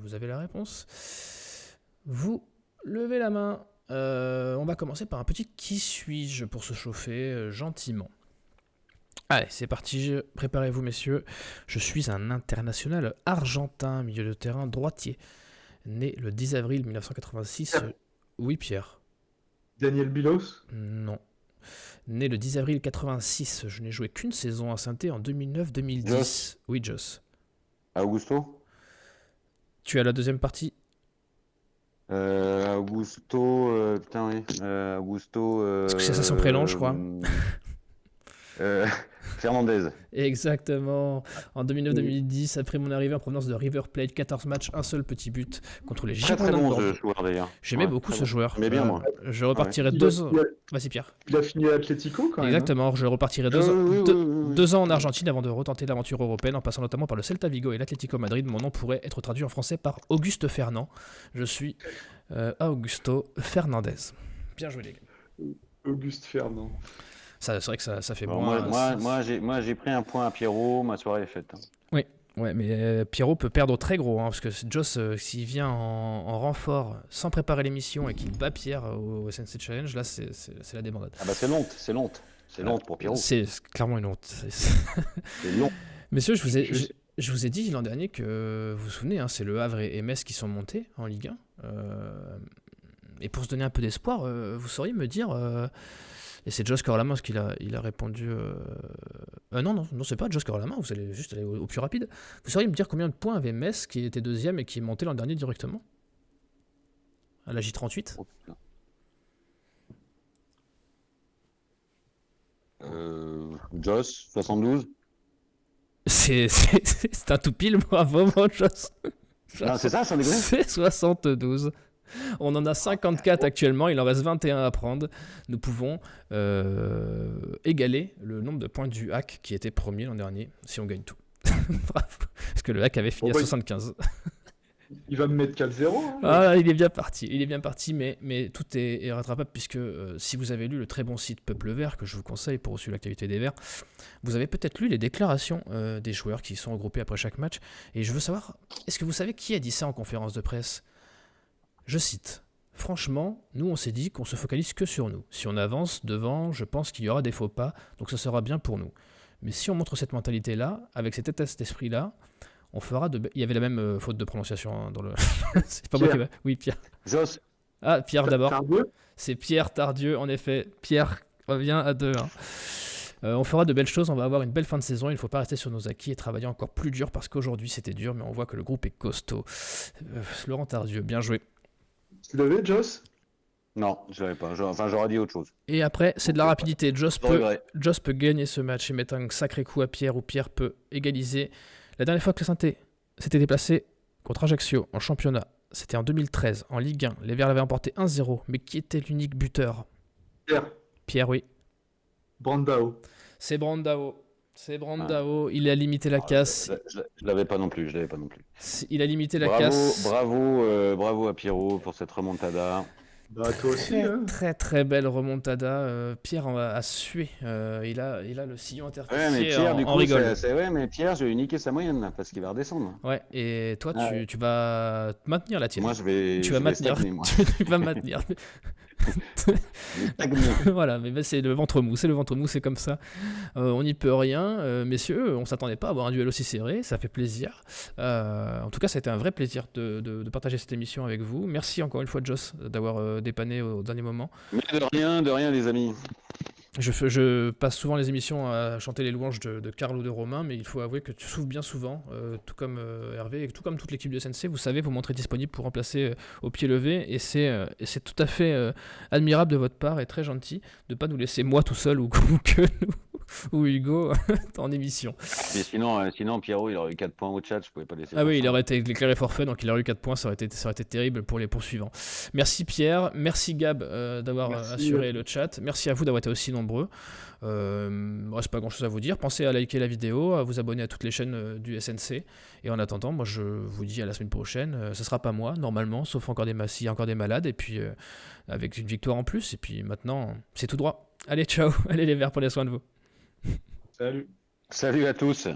Vous avez la réponse. Vous levez la main. On va commencer par un petit qui suis-je pour se chauffer gentiment. Allez, c'est parti, préparez-vous messieurs. Je suis un international argentin, milieu de terrain droitier, né le 10 avril 1986. Oui Pierre. Daniel Bilos. Non. Né le 10 avril 86, je n'ai joué qu'une saison à Saint-Étienne en 2009-2010. Joss. Oui Joss. Augusto. Tu as la deuxième partie. Augusto, putain oui. Augusto. Parce que c'est ça son prénom, je crois. Fernandez. Exactement. En 2009-2010, après mon arrivée en provenance de River Plate, 14 matchs, un seul petit but contre les Très Girondins de bon Bordeaux. ce joueur d'ailleurs. J'aimais Ouais, beaucoup très ce bon. joueur. Mais bien moi. Je repartirai Il 2 a- ans. il a- Vas-y Pierre. Il a fini à Atlético quand même. Exactement, je repartirai 2 ans, Oui, deux- oui, oui, oui. 2 ans en Argentine avant de retenter l'aventure européenne en passant notamment par le Celta Vigo et l'Atlético Madrid. Mon nom pourrait être traduit en français par Auguste Fernand. Je suis Augusto Fernandez. Bien joué les gars. Auguste Fernand. C'est vrai que ça fait Alors, moins. moi, j'ai pris un point à Pierrot, ma soirée est faite. Ouais, mais Pierrot peut perdre très gros, hein, parce que Joss, s'il vient en renfort sans préparer l'émission et qu'il bat Pierre au SNC Challenge, là c'est la débandade. Ah bah c'est l'honte pour Pierrot. C'est clairement une honte. C'est long. Messieurs, je vous ai dit l'an dernier que, vous vous souvenez, hein, c'est Le Havre et Metz qui sont montés en Ligue 1. Et pour se donner un peu d'espoir, vous sauriez me dire... et c'est Joss Corlamin qui il a répondu... non, c'est pas Joss Corlamin, vous allez juste aller au plus rapide. Vous sauriez me dire combien de points avait Metz qui était deuxième et qui est monté l'an dernier directement à la J38 Oh, putain. Joss, 72. C'est un tout pile, bravo mon Joss. Ah, c'est ça, sans déconner. C'est 72. On en a 54 actuellement, il en reste 21 à prendre. Nous pouvons égaler le nombre de points du hack qui était premier l'an dernier, si on gagne tout. Bravo. Parce que le hack avait fini à 75. Il va me mettre 4-0. Hein, Ah, il est bien parti, mais tout est rattrapable puisque si vous avez lu le très bon site Peuple Vert, que je vous conseille pour suivre l'actualité des Verts, vous avez peut-être lu les déclarations des joueurs qui sont regroupés après chaque match. Et je veux savoir, est-ce que vous savez qui a dit ça en conférence de presse ? Je cite. Franchement, nous on s'est dit qu'on se focalise que sur nous. Si on avance devant, je pense qu'il y aura des faux pas, donc ça sera bien pour nous. Mais si on montre cette mentalité-là, avec cet état d'esprit-là, on fera de... Il y avait la même faute de prononciation hein, dans le... C'est pas moi qui va... Oui, Pierre. Joss. Ah, Pierre d'abord. Tardieu. C'est Pierre Tardieu, en effet. Pierre revient à 2. Hein. On fera de belles choses, on va avoir une belle fin de saison. Il ne faut pas rester sur nos acquis et travailler encore plus dur parce qu'aujourd'hui c'était dur, mais on voit que le groupe est costaud. Laurent Tardieu, bien joué. Tu l'avais, Joss? Non, je l'avais pas. J'aurais dit autre chose. Et après, c'est de la rapidité. Joss Regret. peut gagner ce match et mettre un sacré coup à Pierre, ou Pierre peut égaliser. La dernière fois que le Saint-Étienne s'était déplacé contre Ajaccio en championnat, c'était en 2013, en Ligue 1. Les Verts l'avaient emporté 1-0, mais qui était l'unique buteur ? Pierre, oui. Brandao. C'est Brandao. Il a limité la casse. Je l'avais pas non plus. Il a limité la casse. Bravo à Pierrot pour cette remontada. Bah, toi aussi, hein. Très belle remontada. Pierre a sué. Il a le sillon Ouais, mais interfécié Pierre, du en coup, rigole. mais Pierre, je vais niquer sa moyenne là, parce qu'il va redescendre. Ouais, et toi, Ouais. tu vas te maintenir la tienne. Moi, je vais. Tu je vas vais maintenir. stagner, moi. Tu vas maintenir. Je vais stagner. Voilà, mais c'est le ventre mou, c'est comme ça. On n'y peut rien, messieurs. On s'attendait pas à avoir un duel aussi serré, ça fait plaisir. En tout cas, ça a été un vrai plaisir de partager cette émission avec vous. Merci encore une fois, Joss, d'avoir dépanné au dernier moment. Mais de rien, les amis. Je passe souvent les émissions à chanter les louanges de Carl ou de Romain, mais il faut avouer que tu souffres bien souvent, tout comme Hervé, et tout comme toute l'équipe du SNC. Vous savez, vous montrez disponible pour remplacer au pied levé, et c'est tout à fait admirable de votre part et très gentil de ne pas nous laisser moi tout seul ou que nous ou Hugo en émission. Mais sinon, Pierrot, il aurait eu 4 points au chat, je pouvais pas laisser. Ah oui, il aurait été éclairé forfait, donc il aurait eu 4 points, ça aurait été terrible pour les poursuivants. Merci Pierre, merci Gab d'avoir assuré le chat, merci à vous d'avoir été aussi nombreux. Il ne reste pas grand chose à vous dire, pensez à liker la vidéo, à vous abonner à toutes les chaînes du SNC, et en attendant, moi je vous dis à la semaine prochaine, ce sera pas moi, normalement, sauf s'il y a encore des malades, et puis avec une victoire en plus, et puis maintenant, c'est tout droit. Allez, ciao, allez les Verts, prenez soin de vous. Salut. Salut à tous.